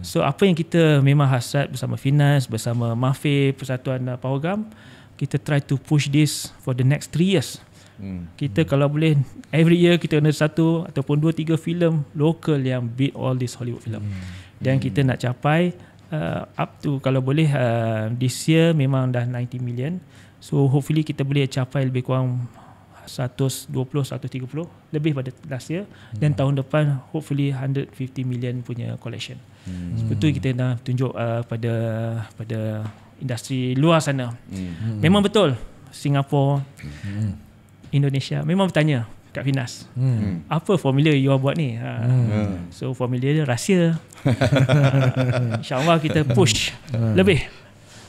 So apa yang kita memang hasrat bersama Finas, bersama Mafir, Persatuan Pawagam, kita try to push this for the next 3 years. Kita kalau boleh every year kita ada 1 ataupun 2-3 filem lokal yang beat all this Hollywood film. Dan kita nak capai up to kalau boleh this year memang dah 90 million. So hopefully kita boleh capai lebih kurang 120, 130 lebih pada last year. Dan tahun depan hopefully 150 million punya collection. Sebetulnya kita nak tunjuk pada industri luar sana. Memang betul Singapura, Indonesia memang bertanya kat Finas, apa formula you all buat ni? So formula dia rahsia. InsyaAllah kita push lebih.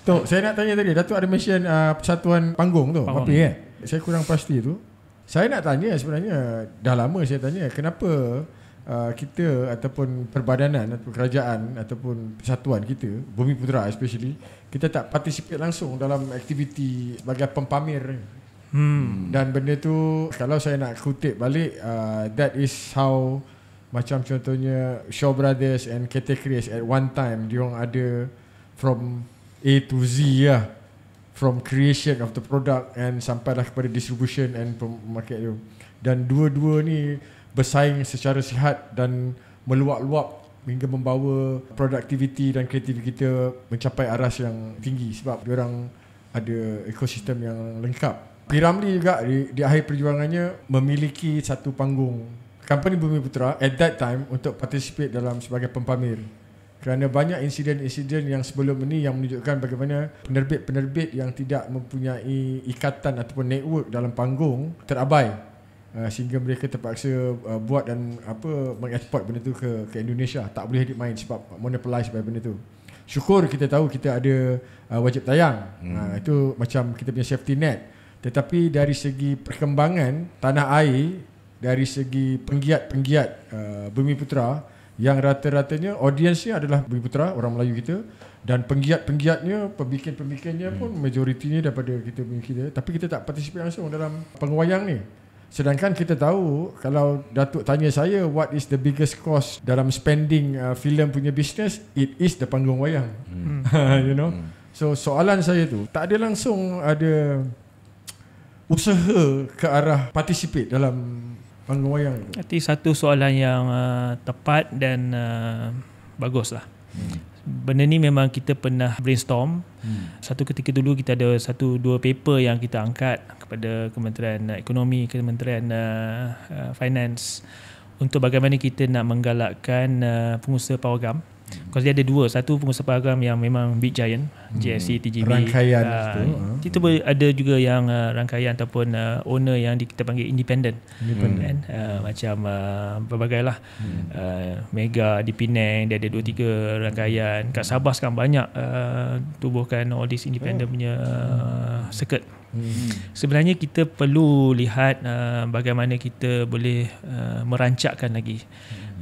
Tok, saya nak tanya tadi, Datuk ada mention persatuan panggung tu, apa ya? Saya kurang pasti tu. Saya nak tanya sebenarnya, dah lama saya tanya, kenapa kita ataupun perbadanan atau kerajaan ataupun persatuan kita, Bumiputera especially, kita tak participate langsung dalam aktiviti sebagai pempamer. Dan benda tu kalau saya nak kutip balik, that is how macam contohnya Shaw Brothers and Cathay Chris at one time diorang ada from A to Z lah, from creation of the product and sampailah kepada distribution and market tu. Dan dua-dua ni bersaing secara sihat dan meluap-luap hingga membawa produktiviti dan kreativiti kita mencapai aras yang tinggi sebab diorang ada ekosistem yang lengkap. P.Ramlee juga di akhir perjuangannya memiliki satu panggung company Bumiputra at that time untuk participate dalam sebagai pempamer. Kerana banyak insiden-insiden yang sebelum ini yang menunjukkan bagaimana penerbit-penerbit yang tidak mempunyai ikatan ataupun network dalam panggung terabai. Sehingga mereka terpaksa buat dan mengeksport benda tu ke Indonesia. Tak boleh main sebab monopolize by benda tu. Syukur kita tahu kita ada wajib tayang. Itu macam kita punya safety net. Tetapi dari segi perkembangan tanah air, dari segi penggiat-penggiat Bumiputra yang rata-ratanya audiensnya adalah Bumiputra, orang Melayu kita, dan penggiat-penggiatnya, pembikin-pembikinnya pun majoritinya daripada kita. Tapi kita tak participate langsung dalam pengwayang ni. Sedangkan kita tahu, kalau Datuk tanya saya what is the biggest cost dalam spending filem punya business, it is the panggung wayang. You know. So soalan saya tu tak ada langsung ada usaha ke arah participate dalam panggung wayang tu. Nanti satu soalan yang tepat dan bagus lah. Benda ni memang kita pernah brainstorm. Satu ketika dulu kita ada 1-2 paper yang kita angkat kepada Kementerian Ekonomi, Kementerian Finance untuk bagaimana kita nak menggalakkan pengusaha pawagam. Because dia ada dua, satu pengusaha pawagam yang memang big giant, JSC, TGB, rangkaian itu ada juga yang rangkaian ataupun owner yang kita panggil independent. Macam berbagai lah. Mega di Penang dia ada 2-3 rangkaian. Kat Sabah sekarang banyak tubuhkan all this independent punya circuit. Sebenarnya kita perlu lihat bagaimana kita boleh merancakkan lagi,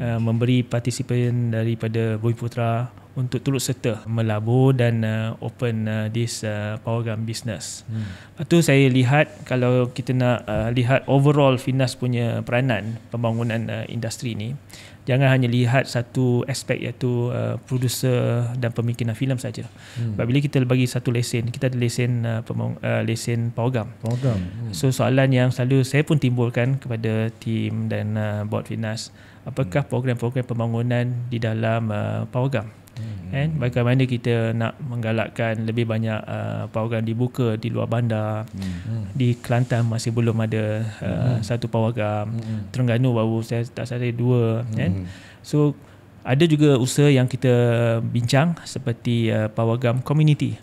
memberi partisipan daripada Bumiputra untuk turut serta melabur dan open this pawagam business. Lepas tu saya lihat, kalau kita nak lihat overall Finas punya peranan pembangunan industri ni, jangan hanya lihat satu aspek iaitu producer dan pemikiran filem saja. Sebab bila kita bagi satu lesen, kita ada lesen lesen pawagam. So soalan yang selalu saya pun timbulkan kepada tim dan board Finas, apakah program-program pembangunan di dalam pawagam? Bagaimana kita nak menggalakkan lebih banyak pawagam dibuka di luar bandar. Di Kelantan masih belum ada satu pawagam. Terengganu baru saya tak salah 2 kan. So ada juga usaha yang kita bincang seperti pawagam community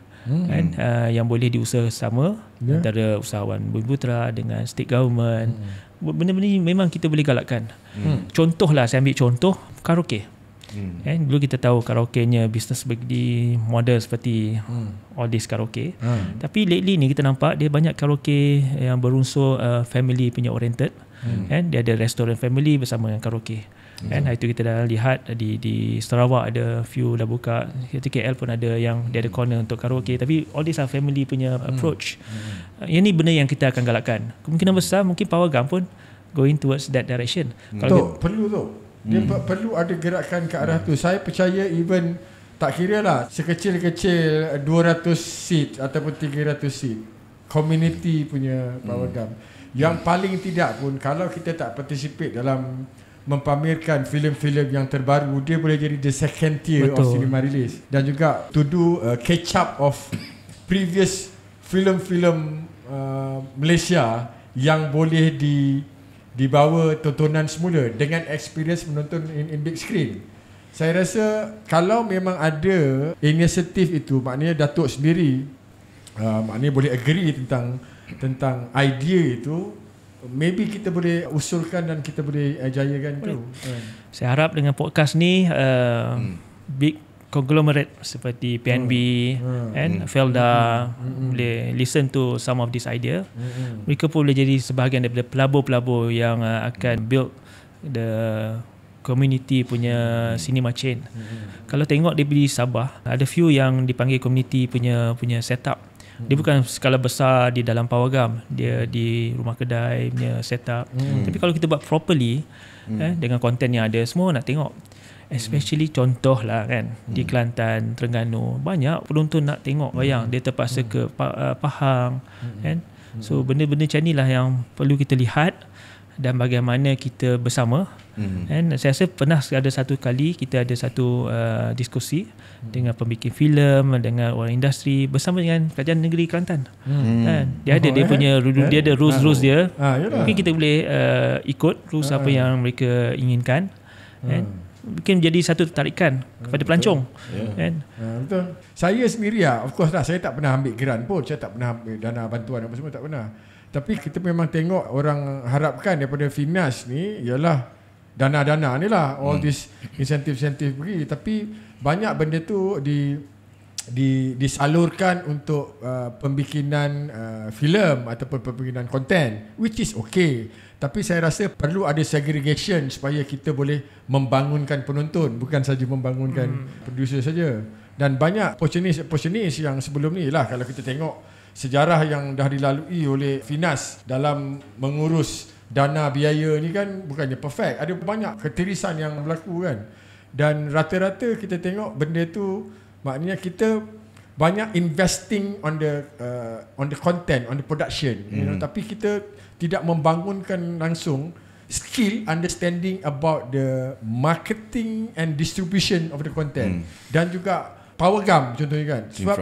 yang boleh diusaha sama antara usahawan Bumiputra dengan state government. Benda-benda ni memang kita boleh galakkan. Contohlah, saya ambil contoh karaoke. Dulu kita tahu karaoke-nya bisnes di model seperti all this karaoke. Tapi lately ni kita nampak dia banyak karaoke yang berunsur family punya oriented. Dia ada restoran family bersama dengan karaoke. Itu kita dah lihat di Sarawak ada few dah buka. KL pun ada yang dia ada corner untuk karaoke. Tapi all this are family punya approach. Yang ni benda yang kita akan galakkan. Kemungkinan besar mungkin pawagam pun going towards that direction. Kalau perlu tu. Dia perlu ada gerakan ke arah tu. Saya percaya even tak kira lah sekecil-kecil 200 seat ataupun 300 seat community punya pawagam. Yang paling tidak pun kalau kita tak participate dalam mempamerkan filem-filem yang terbaru, dia boleh jadi the second tier of cinema release. Dan juga to do catch up of previous filem-filem Malaysia yang boleh dibawa tontonan semula dengan experience menonton in big screen. Saya rasa kalau memang ada inisiatif itu, maknanya Datuk sendiri maknanya boleh agree tentang idea itu, maybe kita boleh usulkan dan kita boleh jayakan itu. Saya harap dengan podcast ni big conglomerate seperti PNB and Felda boleh listen to some of this idea. Mereka pun boleh jadi sebahagian daripada pelabur-pelabur yang akan build the community punya cinema chain. Kalau tengok di Sabah, ada few yang dipanggil community punya setup. Dia bukan skala besar di dalam pawagam, dia di rumah kedai punya setup. Tapi kalau kita buat properly dengan konten yang ada, semua nak tengok. Especially contoh lah kan, di Kelantan, Terengganu, banyak penonton nak tengok wayang, dia terpaksa ke Pahang kan. So benda-benda macam ni lah yang perlu kita lihat dan bagaimana kita bersama. Dan saya rasa pernah ada satu kali kita ada satu diskusi dengan pembikin filem, dengan orang industri bersama dengan Kerajaan Negeri Kelantan. Kan? Dia ada dia punya dia ada rules dia. Mungkin kita boleh ikut rules apa yang mereka inginkan. Kan? Mungkin jadi satu tarikan kepada pelancong. Kan? Betul. Saya sendiri of course lah, saya tak pernah ambil grant pun, saya tak pernah ambil dana bantuan apa semua, tak pernah. Tapi kita memang tengok orang harapkan daripada Finas ni ialah dana-dana ni lah, all this insentif-insentif pergi, tapi banyak benda tu disalurkan untuk pembikinan filem ataupun pembikinan konten, which is okay. Tapi saya rasa perlu ada segregation supaya kita boleh membangunkan penonton, bukan saja membangunkan producer saja. Dan banyak opportunities yang sebelum ni lah, kalau kita tengok sejarah yang dah dilalui oleh Finas dalam mengurus dana biaya ni kan bukannya perfect. Ada banyak ketirisan yang berlaku kan. Dan rata-rata kita tengok benda tu, maknanya kita banyak investing on the content, on the production, you know, tapi kita tidak membangunkan langsung skill understanding about the marketing and distribution of the content, dan juga power gam contohnya kan, sebab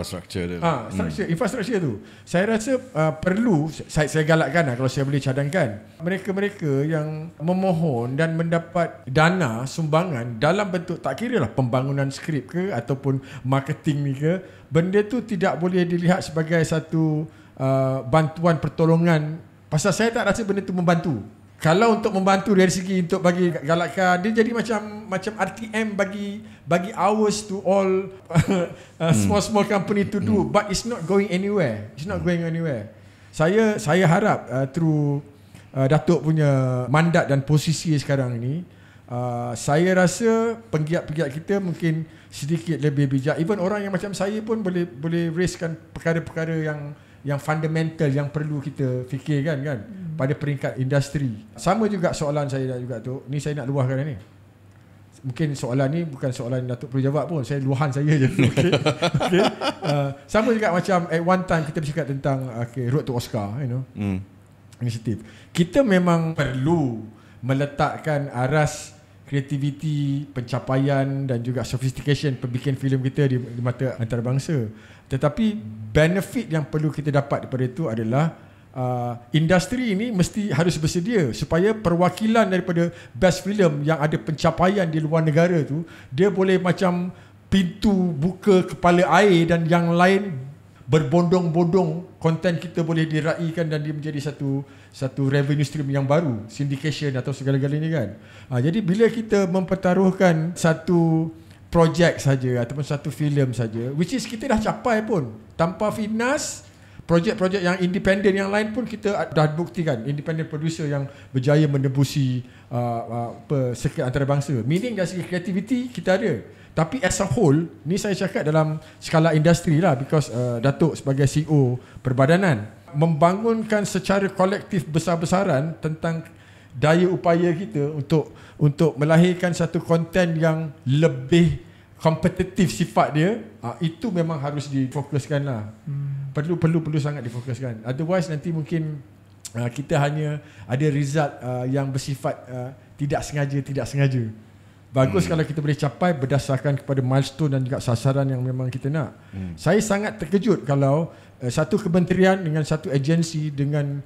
infrastructure tu saya rasa perlu saya galakkan lah, kalau saya boleh cadangkan mereka-mereka yang memohon dan mendapat dana sumbangan dalam bentuk, tak kira lah pembangunan skrip ke ataupun marketing ni ke, benda tu tidak boleh dilihat sebagai satu bantuan pertolongan, pasal saya tak rasa benda tu membantu. Kalau untuk membantu dari segi untuk bagi galakkan, dia jadi macam RTM bagi hours to all small company to do, but it's not going anywhere. It's not going anywhere. Saya harap through Datuk punya mandat dan posisi sekarang ini, saya rasa penggiat-penggiat kita mungkin sedikit lebih bijak. Even orang yang macam saya pun boleh raiskan perkara-perkara yang fundamental yang perlu kita fikirkan kan pada peringkat industri. Sama juga soalan saya juga tu. Ni saya nak luahkan ni. Mungkin soalan ni bukan soalan Datuk perlu jawab pun, saya luahan saya je. Okay. Sama juga macam at one time kita bercakap tentang Road to Oscar, you know. Inisiatif. Kita memang perlu meletakkan aras kreativiti, pencapaian dan juga sophistication pembikin filem kita di mata antarabangsa. Tetapi benefit yang perlu kita dapat daripada itu adalah industri ini mesti harus bersedia supaya perwakilan daripada best film yang ada pencapaian di luar negara tu, dia boleh macam pintu buka kepala air dan yang lain berbondong-bondong, konten kita boleh diraikan dan dia menjadi satu revenue stream yang baru, syndication atau segala-galanya kan. Jadi bila kita mempertaruhkan satu projek saja ataupun satu filem saja, which is kita dah capai pun, tanpa Finas, projek-projek yang independen yang lain pun kita dah buktikan, independent producer yang berjaya menembusi sirkuit antarabangsa. Meaning dari segi kreativiti kita ada. Tapi as a whole, ni saya cakap dalam skala industri lah, because Datuk sebagai CEO perbadanan membangunkan secara kolektif besar-besaran tentang daya upaya kita untuk melahirkan satu konten yang lebih kompetitif sifat dia, itu memang harus difokuskan lah. Perlu sangat difokuskan. Otherwise nanti mungkin kita hanya ada result yang bersifat tidak sengaja. Bagus kalau kita boleh capai berdasarkan kepada milestone dan juga sasaran yang memang kita nak. Saya sangat terkejut kalau satu kementerian dengan satu agensi dengan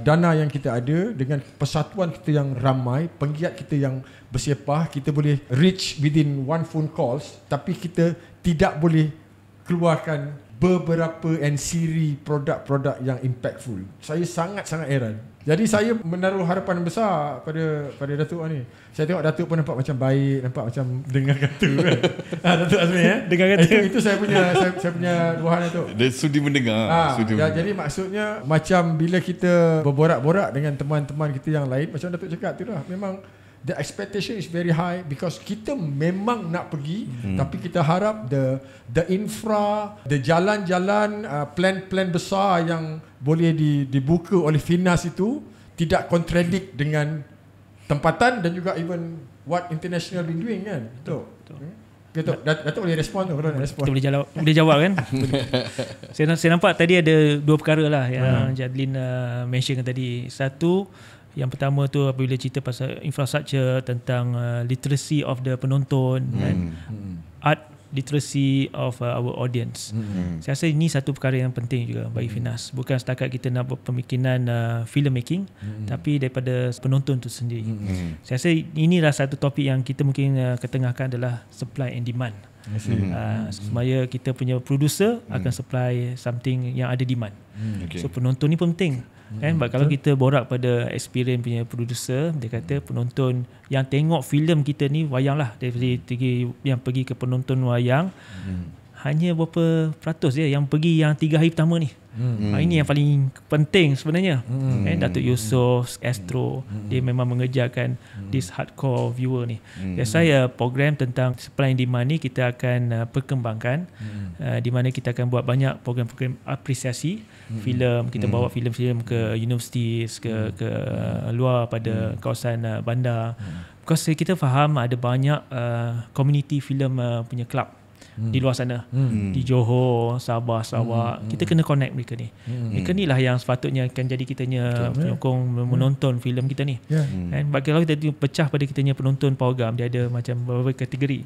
dana yang kita ada, dengan persatuan kita yang ramai, penggiat kita yang bersepah, kita boleh reach within one phone calls, tapi kita tidak boleh keluarkan beberapa NCRI produk-produk yang impactful. Saya sangat-sangat heran. Jadi saya menaruh harapan besar pada Datuk ni. Saya tengok Datuk pun nampak macam baik, nampak macam dengar kata kan. Datuk Azmi dengar kata. Itu saya punya luahan Datuk. Dia sudi mendengar. Jadi maksudnya macam bila kita berborak-borak dengan teman-teman kita yang lain, macam Datuk cakap tu lah, memang the expectation is very high because kita memang nak pergi, tapi kita harap the infra, the jalan-jalan, plan-plan besar yang boleh dibuka oleh Finas itu tidak contradict dengan tempatan dan juga even what international been doing kan. Betul. Datuk boleh respon tu kalau nak respon. Kita boleh jawab kan. Saya nampak tadi ada dua perkara lah yang Jadlin mentionkan tadi. Satu, Yang pertama tu apabila cerita pasal infrastructure, tentang literacy of the penonton dan art literacy of our audience. Saya rasa ini satu perkara yang penting juga bagi Finas. Bukan setakat kita nak buat pemikiran film making, tapi daripada penonton tu sendiri. Saya rasa inilah satu topik yang kita mungkin ketengahkan adalah supply and demand. Supaya kita punya producer akan supply something yang ada demand. So penonton ni penting. Kan? Kalau kita borak pada experience punya producer, dia kata penonton yang tengok filem kita ni, wayang lah, dari yang pergi ke penonton wayang, hanya berapa peratus je yang pergi yang 3 hari pertama ni. Ini yang paling penting sebenarnya. Datuk Yusof, Astro, dia memang mengejarkan this hardcore viewer ni. Saya program tentang supply and demand ni kita akan perkembangkan, di mana kita akan buat banyak program-program apresiasi filem. Kita bawa filem-filem ke universities, ke luar pada kawasan bandar. Because kita faham ada banyak community filem punya club di luar sana, di Johor, Sabah, Sarawak. Kita kena connect mereka ni. Mereka ni lah yang sepatutnya akan jadi kitanya penyokong menonton filem kita ni. And kalau kita pecah pada kitanya penonton program, dia ada macam beberapa kategori.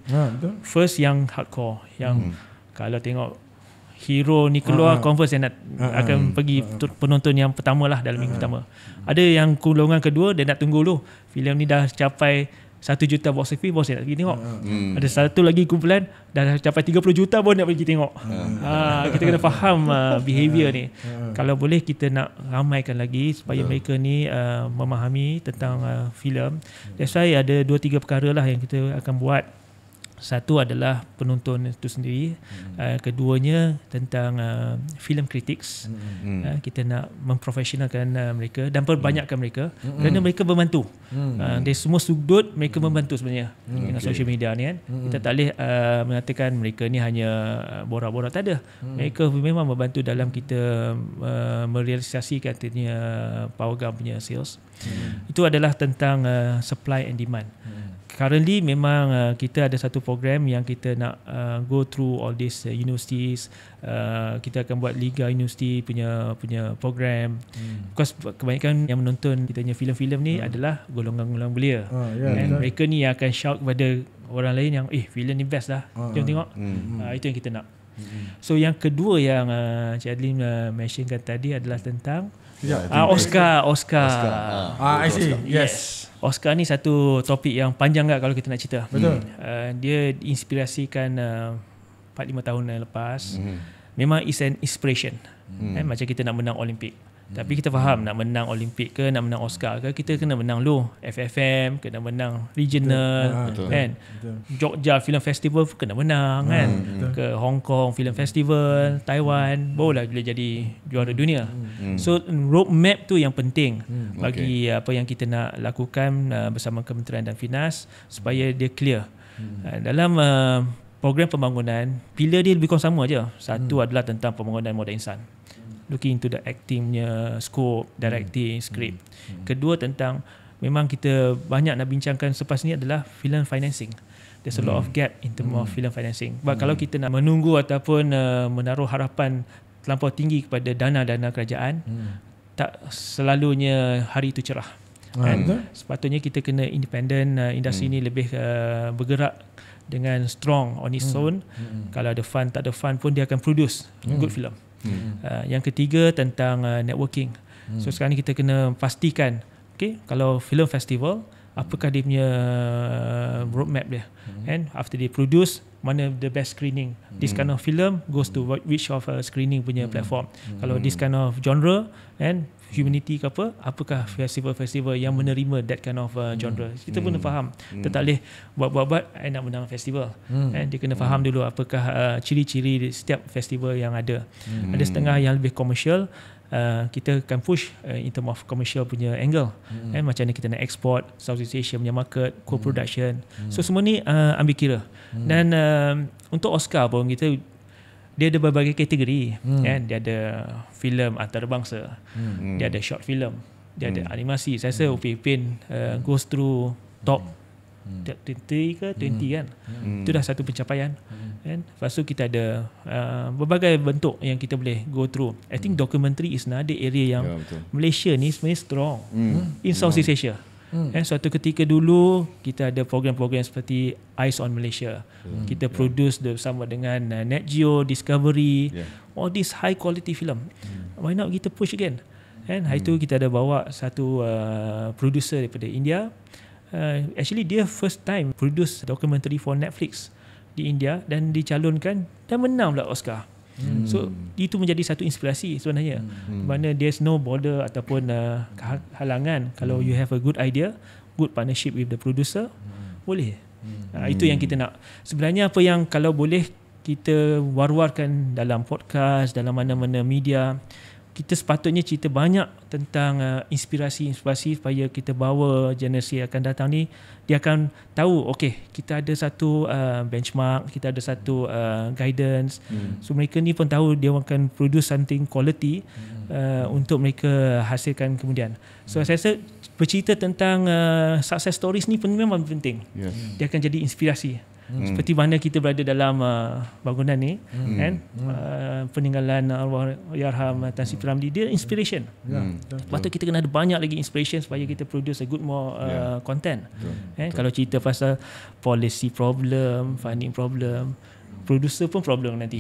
First yang hardcore, yang kalau tengok hero ni keluar, confirm saya nak akan pergi penonton yang pertama lah dalam minggu pertama. Ada yang golongan kedua, dia nak tunggu dulu filem ni dah capai 1 juta box office, baru saya nak pergi tengok. Ada satu lagi kumpulan dah capai 30 juta baru nak pergi tengok. Kita kena faham behavior ni. Kalau boleh kita nak ramaikan lagi supaya mereka ni memahami tentang filem. That's why ada 2-3 perkara lah yang kita akan buat. Satu adalah penonton itu sendiri, keduanya tentang film critics. Kita nak memprofesionalkan mereka dan perbanyakkan mereka, kerana mereka membantu. Dari semua sudut mereka membantu sebenarnya dengan social media ni kan. Kita tak boleh mengatakan mereka ni hanya borak-borak, tak ada. Mereka memang membantu dalam kita merealisasikan program punya sales. Itu adalah tentang supply and demand. Currently memang kita ada satu program yang kita nak go through all these universities. Kita akan buat Liga Universiti punya program. Because kebanyakan yang menonton kita punya filem-filem ni adalah golongan-golongan belia. And mereka ni yang akan shout kepada orang lain yang filem ni best lah, jom tengok. Itu yang kita nak. So yang kedua yang Cik Adlin mentionkan tadi adalah tentang Oscar. I see. Yes. Oscar ni satu topik yang panjang kalau kita nak cerita. Betul. Dia inspirasikan 4-5 tahun yang lepas. Memang is an inspiration. Macam kita nak menang Olimpik. Tapi kita faham nak menang Olimpik ke, nak menang Oscar ke, kita kena menang dulu FFM, kena menang regional, kan. Jogja Film Festival kena menang, kan. Ke Hong Kong Film Festival, Taiwan, barulah boleh jadi juara dunia. So roadmap tu yang penting bagi apa yang kita nak lakukan bersama Kementerian dan Finas supaya dia clear. Dalam program pembangunan, pilar dia lebih kurang sama aja. Satu adalah tentang pembangunan modal insan, looking into the actingnya scope, directing, script. Kedua tentang, memang kita banyak nak bincangkan selepas ni adalah film financing. There's a lot of gap in terms of film financing. But kalau kita nak menunggu ataupun menaruh harapan terlampau tinggi kepada dana-dana kerajaan, tak selalunya hari itu cerah. Sepatutnya kita kena independent, industri ni lebih bergerak dengan strong on its own. Kalau ada fund, tak ada fund pun dia akan produce good film. Yang ketiga tentang networking. So sekarang ni kita kena pastikan, kalau film festival, apakah dia punya roadmap dia, and after they produce, mana the best screening. This kind of film goes to which of screening punya platform. Kalau this kind of genre and humanity ke apakah festival-festival yang menerima that kind of genre. Kita pun faham. Kita tak boleh buat nak menang festival. Dia kena faham dulu apakah ciri-ciri setiap festival yang ada. Ada setengah yang lebih komersial. Kita akan push in term of commercial punya angle. Macam mana kita nak export Southeast Asia punya market, co-production. So semua ni ambil kira. Dan untuk Oscar pun dia ada berbagai kategori. Dia ada filem antarabangsa, dia ada short film, dia ada animasi. Saya rasa Upin Ipin goes through top Tiap 20 ke 20 kan. Itu dah satu pencapaian. Kan? Lepas tu kita ada berbagai bentuk yang kita boleh go through. I think documentary is another area yang Malaysia ni sebenarnya strong in Southeast Asia. Suatu ketika dulu kita ada program-program seperti Eyes on Malaysia. Kita produce bersama dengan Net Geo, Discovery, all this high quality film. Why not kita push again? Hari tu kita ada bawa satu producer daripada India. Actually dia first time produce documentary for Netflix di India dan dicalonkan dan menang pula Oscar. So itu menjadi satu inspirasi sebenarnya. Mana there's no border ataupun halangan. Kalau you have a good idea, good partnership with the producer, boleh. Itu yang kita nak. Sebenarnya apa yang kalau boleh kita war-warkan dalam podcast, dalam mana-mana media, kita sepatutnya cerita banyak tentang inspirasi-inspirasi supaya kita bawa generasi akan datang ni, dia akan tahu okay, kita ada satu benchmark, kita ada satu guidance. So mereka ni pun tahu dia akan produce something quality untuk mereka hasilkan kemudian. So saya rasa bercerita tentang success stories ni pun memang penting. Dia akan jadi inspirasi. Seperti mana kita berada dalam bangunan ni, kan, peninggalan Allahyarham Tan Sri P. Ramlee, dia inspiration. Lepas tu kita kena ada banyak lagi inspiration supaya kita produce a good more content. Kalau cerita pasal policy problem, funding problem, producer pun problem nanti.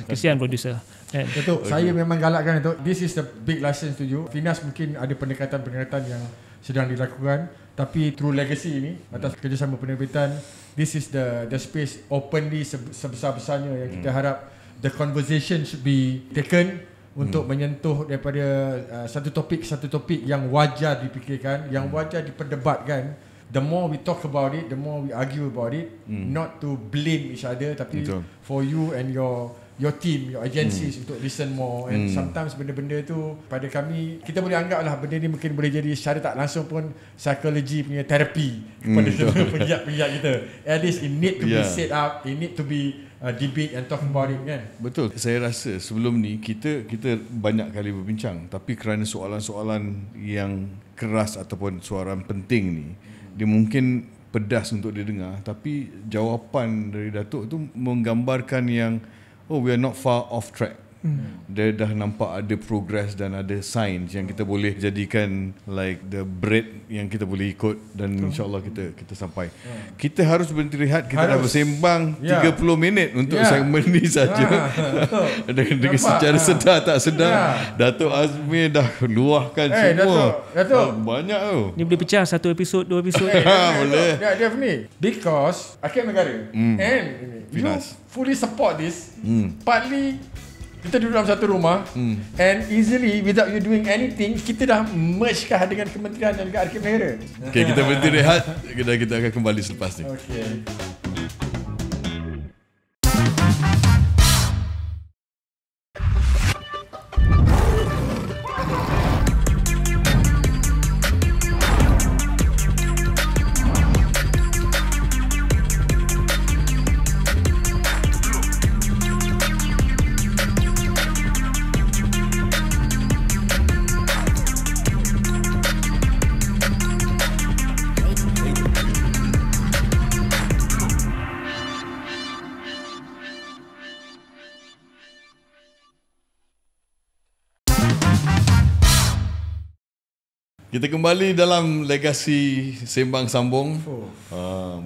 Kesian producer. Datuk, saya memang galakkan Datuk. This is the big license to you. Finas mungkin ada pendekatan-pendekatan yang sedang dilakukan, tapi through legacy ini atas kerjasama penerbitan, this is the space openly sebesar-besarnya yang kita harap the conversation should be taken untuk menyentuh daripada satu topik yang wajar dipikirkan, yang wajar diperdebatkan. The more we talk about it, the more we argue about it, not to blame each other, tapi for you and your team, your agencies untuk listen more. And sometimes benda-benda tu pada kami, kita boleh anggap lah benda ni mungkin boleh jadi secara tak langsung pun psikologi punya terapi kepada pengiat-pengiat kita. At least it need to be set up, it need to be debate and talk about it, kan. Betul. Saya rasa sebelum ni kita banyak kali berbincang, tapi kerana soalan-soalan yang keras ataupun soalan penting ni, dia mungkin pedas untuk didengar, tapi jawapan dari Datuk tu menggambarkan yang we are not far off track. Dia dah nampak ada progress dan ada signs yang kita boleh jadikan like the bread yang kita boleh ikut, dan insyaAllah kita sampai. Kita harus berhenti rehat. Kita dah bersembang 30 minit untuk segmen ni saja. Dengan secara sedar tak sedar, Datuk Azmi dah luahkan semua. Datuk, banyak tu. Ni boleh pecah satu episod, dua episod. Boleh. Definitely. Because Akhir Negara and you fully support this. Partly kita duduk dalam satu rumah, and easily without you doing anything, kita dah merge kah dengan kementerian dan juga Arkib Negara. Okay, kita berhenti rehat. Kita akan kembali selepas ni. Okay. Kita kembali dalam legasi Sembang Sambung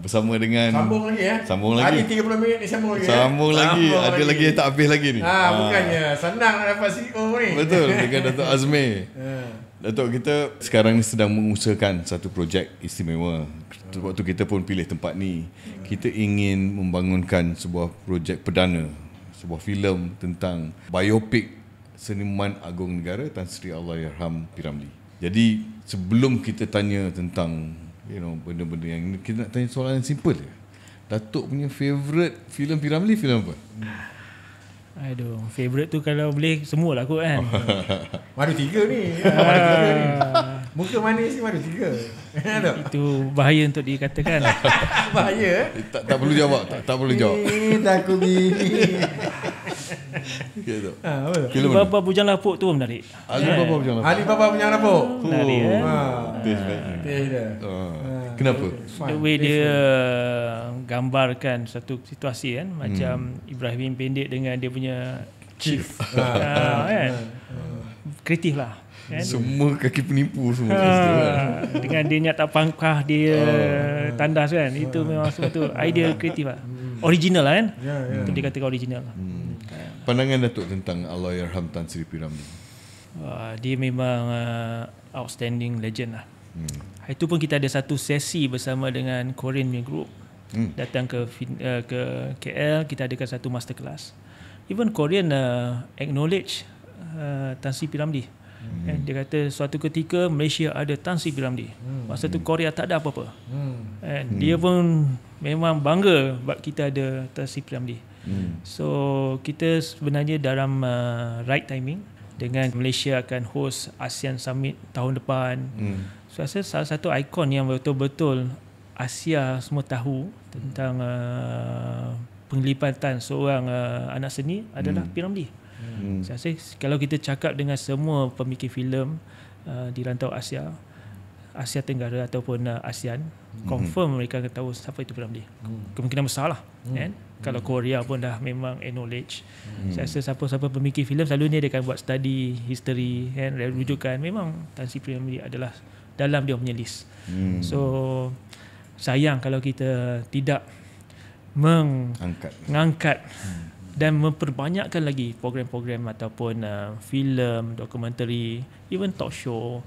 bersama dengan Sambung lagi Sambung lagi. Hari 30 minit ni sambung lagi. Sambung lagi. Ada lagi yang tak habis lagi ni. Bukannya senang nak dapat CEO ni. Betul, dengan Datuk Azmi. Datuk, kita sekarang ni sedang mengusahakan satu projek istimewa. Waktu kita pun pilih tempat ni, kita ingin membangunkan sebuah projek perdana, sebuah filem tentang biopik seniman agung negara Tan Sri Allahyarham P. Ramlee. Jadi sebelum kita tanya tentang benda-benda yang ini, kita nak tanya soalan yang simple je. Datuk punya favourite filem P. Ramlee filem apa? Aduh, favourite tu kalau boleh semua lah kot kan. Madu 3 ni. Madu 3 ni. Muka manis ni Madu 3. Itu bahaya untuk dikatakan. Bahaya. Tak perlu jawab. Tak perlu jawab. Takut bini. Gitu. Alibaba Bujang Lapuk tu menarik. Alibaba Bujang Lapuk. Alibaba Bujang Lapuk. Menarik. Taste baik. Taste dia. Kenapa? The way dia gambarkan satu situasi kan, macam Ibrahim pendek dengan dia punya chief. Kan? Kreatif lah. Kan? Semua kaki penipu semua kat situ kan. Dengan dia nyata pangkah dia tandas kan. Itu memang semua tu idea kreatif lah. Original lah kan. Itu dia katakan original lah. Pandangan Datuk tentang Allahyarham Tan Sri P. Ramlee. Dia memang outstanding legend lah. Itu pun kita ada satu sesi bersama dengan Korean Group. Datang ke KL, kita adakan satu masterclass. Even Korean acknowledge Tan Sri P. Ramlee. Dia kata suatu ketika Malaysia ada Tan Sri P. Ramlee. Masa tu Korea tak ada apa-apa. Dia pun memang bangga sebab kita ada Tan Sri P. Ramlee. So kita sebenarnya dalam right timing dengan Malaysia akan host ASEAN Summit tahun depan. So saya rasa salah satu ikon yang betul-betul Asia semua tahu tentang penglibatan seorang anak seni adalah P. Ramlee. Saya rasa kalau kita cakap dengan semua pemikir filem di rantau Asia Tenggara ataupun ASEAN, confirm mereka akan tahu siapa itu P. Ramlee. Kemungkinan besar lah kan? Kalau Korea pun dah memang acknowledge. Saya rasa siapa-siapa pemikir filem selalunya dia akan buat study history kan, rujukan memang Tan Sri P. Ramlee adalah dalam dia punya list. So sayang kalau kita tidak mengangkat dan memperbanyakkan lagi program-program ataupun filem, dokumentari, even talk show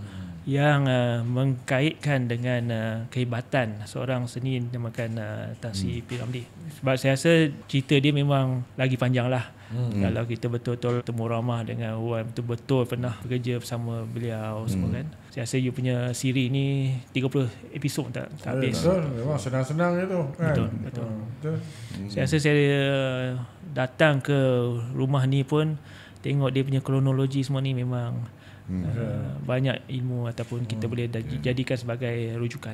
yang mengkaitkan dengan kehebatan seorang seni dinamakan Tan Sri P. Ramlee. Sebab saya rasa cerita dia memang lagi panjang lah. Kalau kita betul-betul temu ramah dengan orang betul-betul pernah bekerja bersama beliau semua kan. Saya rasa you punya siri ni 30 episod tak habis. Betul, memang senang-senang je tu kan. Betul. Saya rasa saya datang ke rumah ni pun tengok dia punya kronologi semua ni memang banyak ilmu ataupun kita boleh jadikan sebagai rujukan.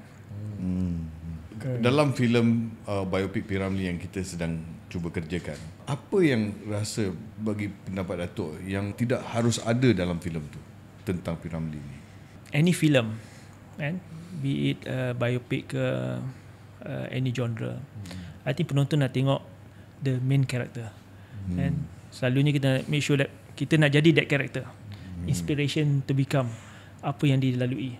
Dalam filem biopik P. Ramlee yang kita sedang cuba kerjakan, apa yang rasa bagi pendapat Datuk yang tidak harus ada dalam filem tu tentang P. Ramlee ni? Any film kan, be it biopik ke any genre, I think penonton nak tengok the main character. And selalunya kita nak make sure that kita nak jadi that character, inspiration to become apa yang dilalui.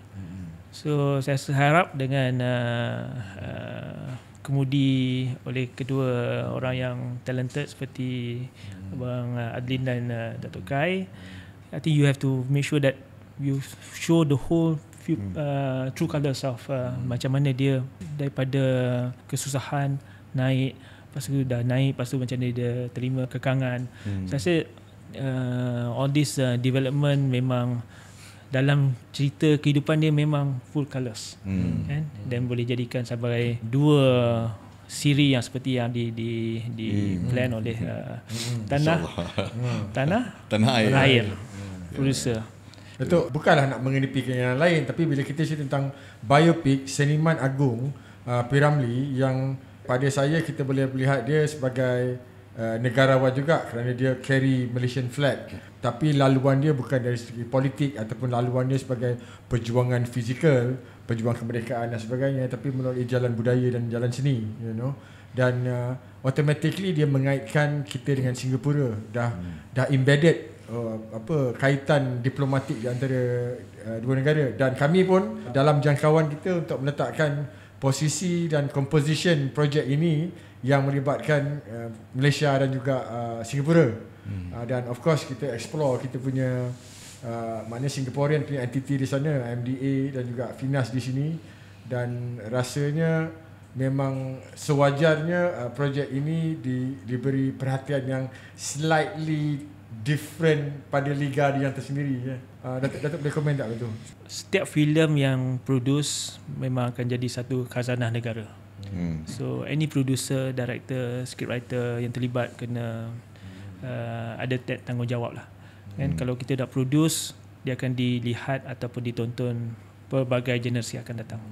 So saya harap dengan kemudi oleh kedua orang yang talented seperti Abang Adlin dan Datuk Kai, I think you have to make sure that you show the whole true colours of macam mana dia daripada kesusahan naik, lepas tu dah naik, lepas tu macam mana dia terima kekangan. Saya rasa all this development memang dalam cerita kehidupan dia memang full colours kan? Dan boleh jadikan sebagai dua siri yang seperti yang di plan oleh Tanah Air producer. Betul, bukanlah nak mengenepikan yang lain, tapi bila kita cerita tentang biopik seniman agung P. Ramlee, yang pada saya kita boleh melihat dia sebagai negarawan juga kerana dia carry Malaysian flag, tapi laluan dia bukan dari segi politik ataupun laluan dia sebagai perjuangan fizikal, perjuangan kemerdekaan dan sebagainya, tapi melalui jalan budaya dan jalan seni, you know. Dan automatically dia mengaitkan kita dengan Singapura, dah embedded kaitan diplomatik di antara dua negara. Dan kami pun dalam jangkauan kita untuk meletakkan posisi dan composition projek ini yang melibatkan Malaysia dan juga Singapura. Dan of course kita explore kita punya maknanya Singaporean punya entity di sana, MDA dan juga FINAS di sini, dan rasanya memang sewajarnya projek ini diberi perhatian yang slightly different pada liga dia yang tersendiri ya. Datuk boleh komen tak betul? Setiap filem yang produce memang akan jadi satu khazanah negara. So any producer, director, scriptwriter yang terlibat kena ada tanggungjawab lah. Kan kalau kita dah produce, dia akan dilihat ataupun ditonton pelbagai generasi akan datang.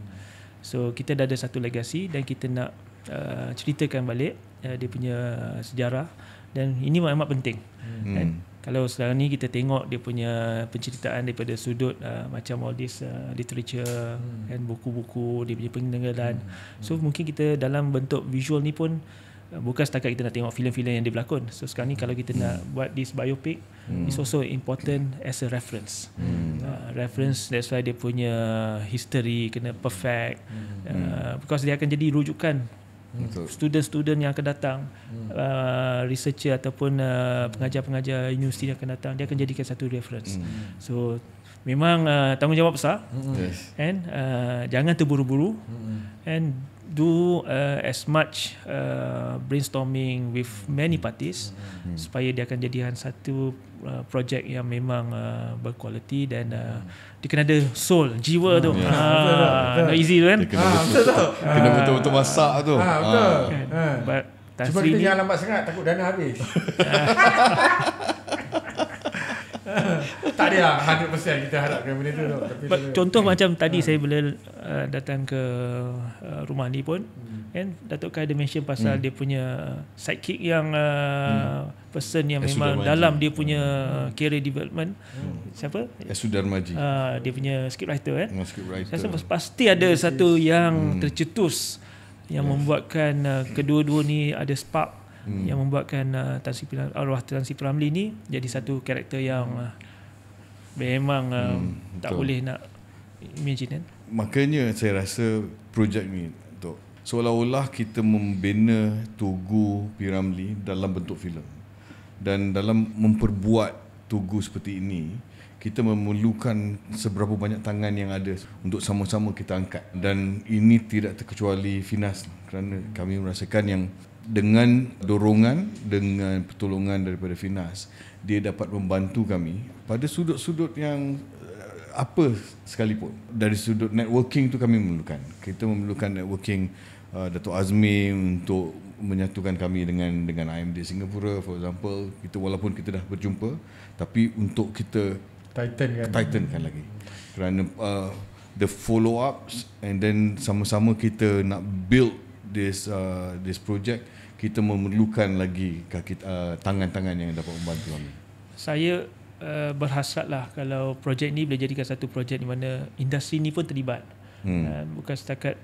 So kita dah ada satu legasi dan kita nak ceritakan balik dia punya sejarah, dan ini amat penting. Kan? Kalau sekarang ni kita tengok dia punya penceritaan daripada sudut macam all this literature dan buku-buku, dia punya peninggalan. So mungkin kita dalam bentuk visual ni pun bukan setakat kita nak tengok filem-filem yang dia berlakon. So sekarang ni kalau kita nak buat this biopic, it's also important as a reference. Reference, that's why dia punya history kena perfect, because dia akan jadi rujukan student-student yang akan datang, researcher ataupun pengajar-pengajar universiti yang akan datang, dia akan jadikan satu reference. So memang tanggungjawab besar, and jangan terburu-buru, and do as much brainstorming with many parties supaya dia akan jadikan satu projek yang memang berkualiti, dan dia kena ada soul, jiwa tu. Not easy tu kan. Kena betul-betul masak tu. Betul. Tan Cuma Sri kita ni, jangan lambat sangat, takut dana habis. Tak ada lah 100% kita harapkan benda tu. Tapi contoh macam tadi saya bila datang ke rumah ni pun, kan Datuk Kai ada mention pasal dia punya sidekick yang person yang memang dalam dia punya career development. Siapa? Sudarmaji. Dia punya scriptwriter kan. Scriptwriter. Saya rasa pasti ada satu yang tercetus yang membuatkan kedua-dua ni ada spark yang membuatkan arwah Tan Sri P. ni jadi satu karakter yang memang tak boleh nak imagine kan. Makanya saya rasa projek ni Tok, seolah-olah kita membina Tugu P. Ramlee dalam bentuk filem. Dan dalam memperbuat Tugu seperti ini, kita memerlukan seberapa banyak tangan yang ada untuk sama-sama kita angkat. Dan ini tidak terkecuali Finas, kerana kami merasakan yang dengan dorongan, dengan pertolongan daripada Finas, dia dapat membantu kami pada sudut-sudut yang apa sekalipun. Dari sudut networking tu kami memerlukan. Kita memerlukan networking Datuk Azmi untuk menyatukan kami dengan IMD Singapura, for example. Kita walaupun kita dah berjumpa, tapi untuk kita tightenkan lagi. Kerana the follow ups, and then sama-sama kita nak build this project, kita memerlukan lagi tangan-tangan yang dapat membantu kami. Saya berhasratlah kalau projek ni boleh jadikan satu projek di mana industri ni pun terlibat. Bukan setakat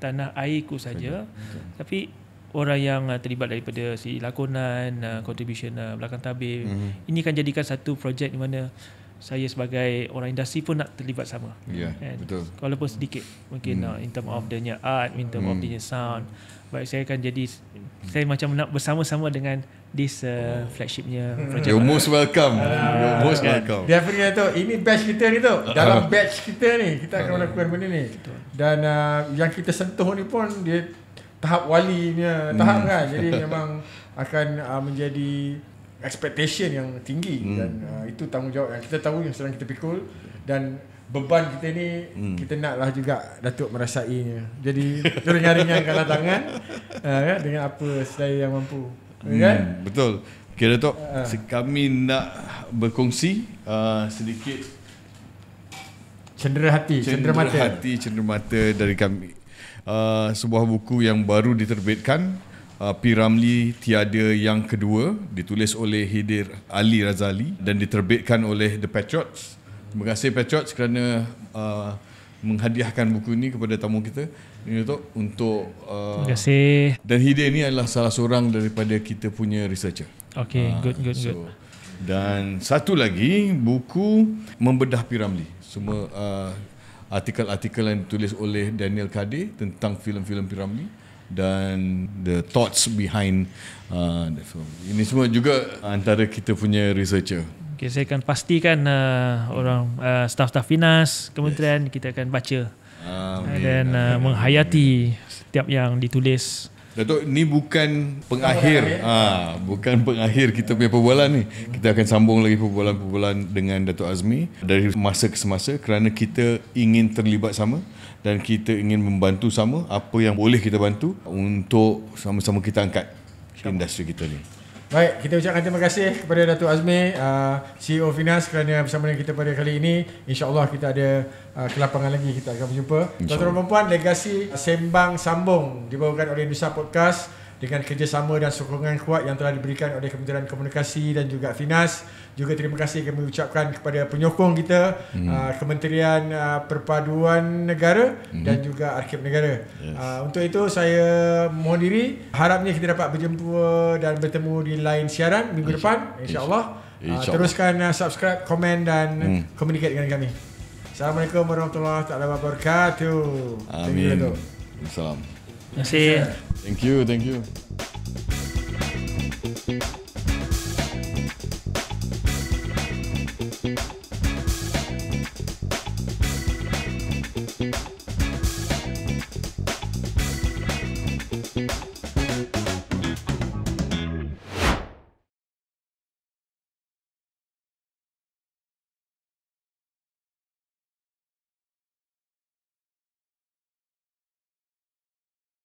tanah airku saja, tapi orang yang terlibat daripada si lakonan, contribution belakang tabir. Ini kan jadikan satu projek di mana saya sebagai orang industri pun nak terlibat sama. Betul. Walaupun sedikit mungkin in term of the art, in term of the sound. Baik, saya akan jadi, saya macam nak bersama-sama dengan this flagshipnya project. You're most welcome. You're most welcome. Definitely tu. Ini batch kita ni tu. Dalam batch kita ni kita akan melakukan benda ni. Dan yang kita sentuh ni pun dia tahap wali punya tahap kan. Jadi memang akan menjadi expectation yang tinggi, dan itu tanggungjawab yang kita tahu yang sedang kita pikul, dan beban kita ni kita naklah juga Datuk merasainya. Jadi ringan-ringankanlah tangan dengan apa sedaya yang mampu. Kan? Betul. Okay Datuk, kami nak berkongsi sedikit Cendera mata dari kami. Sebuah buku yang baru diterbitkan, P. Ramlee Tiada Yang Kedua, ditulis oleh Hidir Ali Razali dan diterbitkan oleh The Patriots. Terima kasih Patriots kerana menghadiahkan buku ini kepada tamu kita ini untuk terima kasih. Dan Hidir ni adalah salah seorang daripada kita punya researcher. Okay, good. Dan satu lagi buku membedah P. Ramlee. Semua artikel-artikel yang ditulis oleh Daniel Kadir tentang filem-filem P. Ramlee dan the thoughts behind the film. Ini semua juga antara kita punya researcher. Okay, saya akan pastikan orang staff-staff Finas kementerian kita akan baca dan menghayati setiap yang ditulis. Datuk, ni bukan pengakhir. Bukan pengakhir kita punya perbualan ni. Kita akan sambung lagi perbualan-perbualan dengan Datuk Azmi dari masa ke semasa, kerana kita ingin terlibat sama dan kita ingin membantu sama apa yang boleh kita bantu untuk sama-sama kita angkat industri kita ni. Baik, kita ucapkan terima kasih kepada Datuk Azmi, CEO Finas kerana bersama dengan kita pada kali ini. InsyaAllah kita ada kelapangan lagi, kita akan berjumpa. Tuan-tuan dan puan, legasi Sembang Sambung dibawakan oleh Nusa Podcast dengan kerjasama dan sokongan kuat yang telah diberikan oleh Kementerian Komunikasi dan juga Finas. Juga terima kasih kami ucapkan kepada penyokong kita, Kementerian Perpaduan Negara dan juga Arkib Negara. Untuk itu saya mohon diri, harapnya kita dapat berjumpa dan bertemu di lain siaran minggu depan, insya-Allah. Teruskan subscribe, komen dan communicate dengan kami. Assalamualaikum warahmatullahi wabarakatuh. Amin. Salam. Terima kasih. Thank you.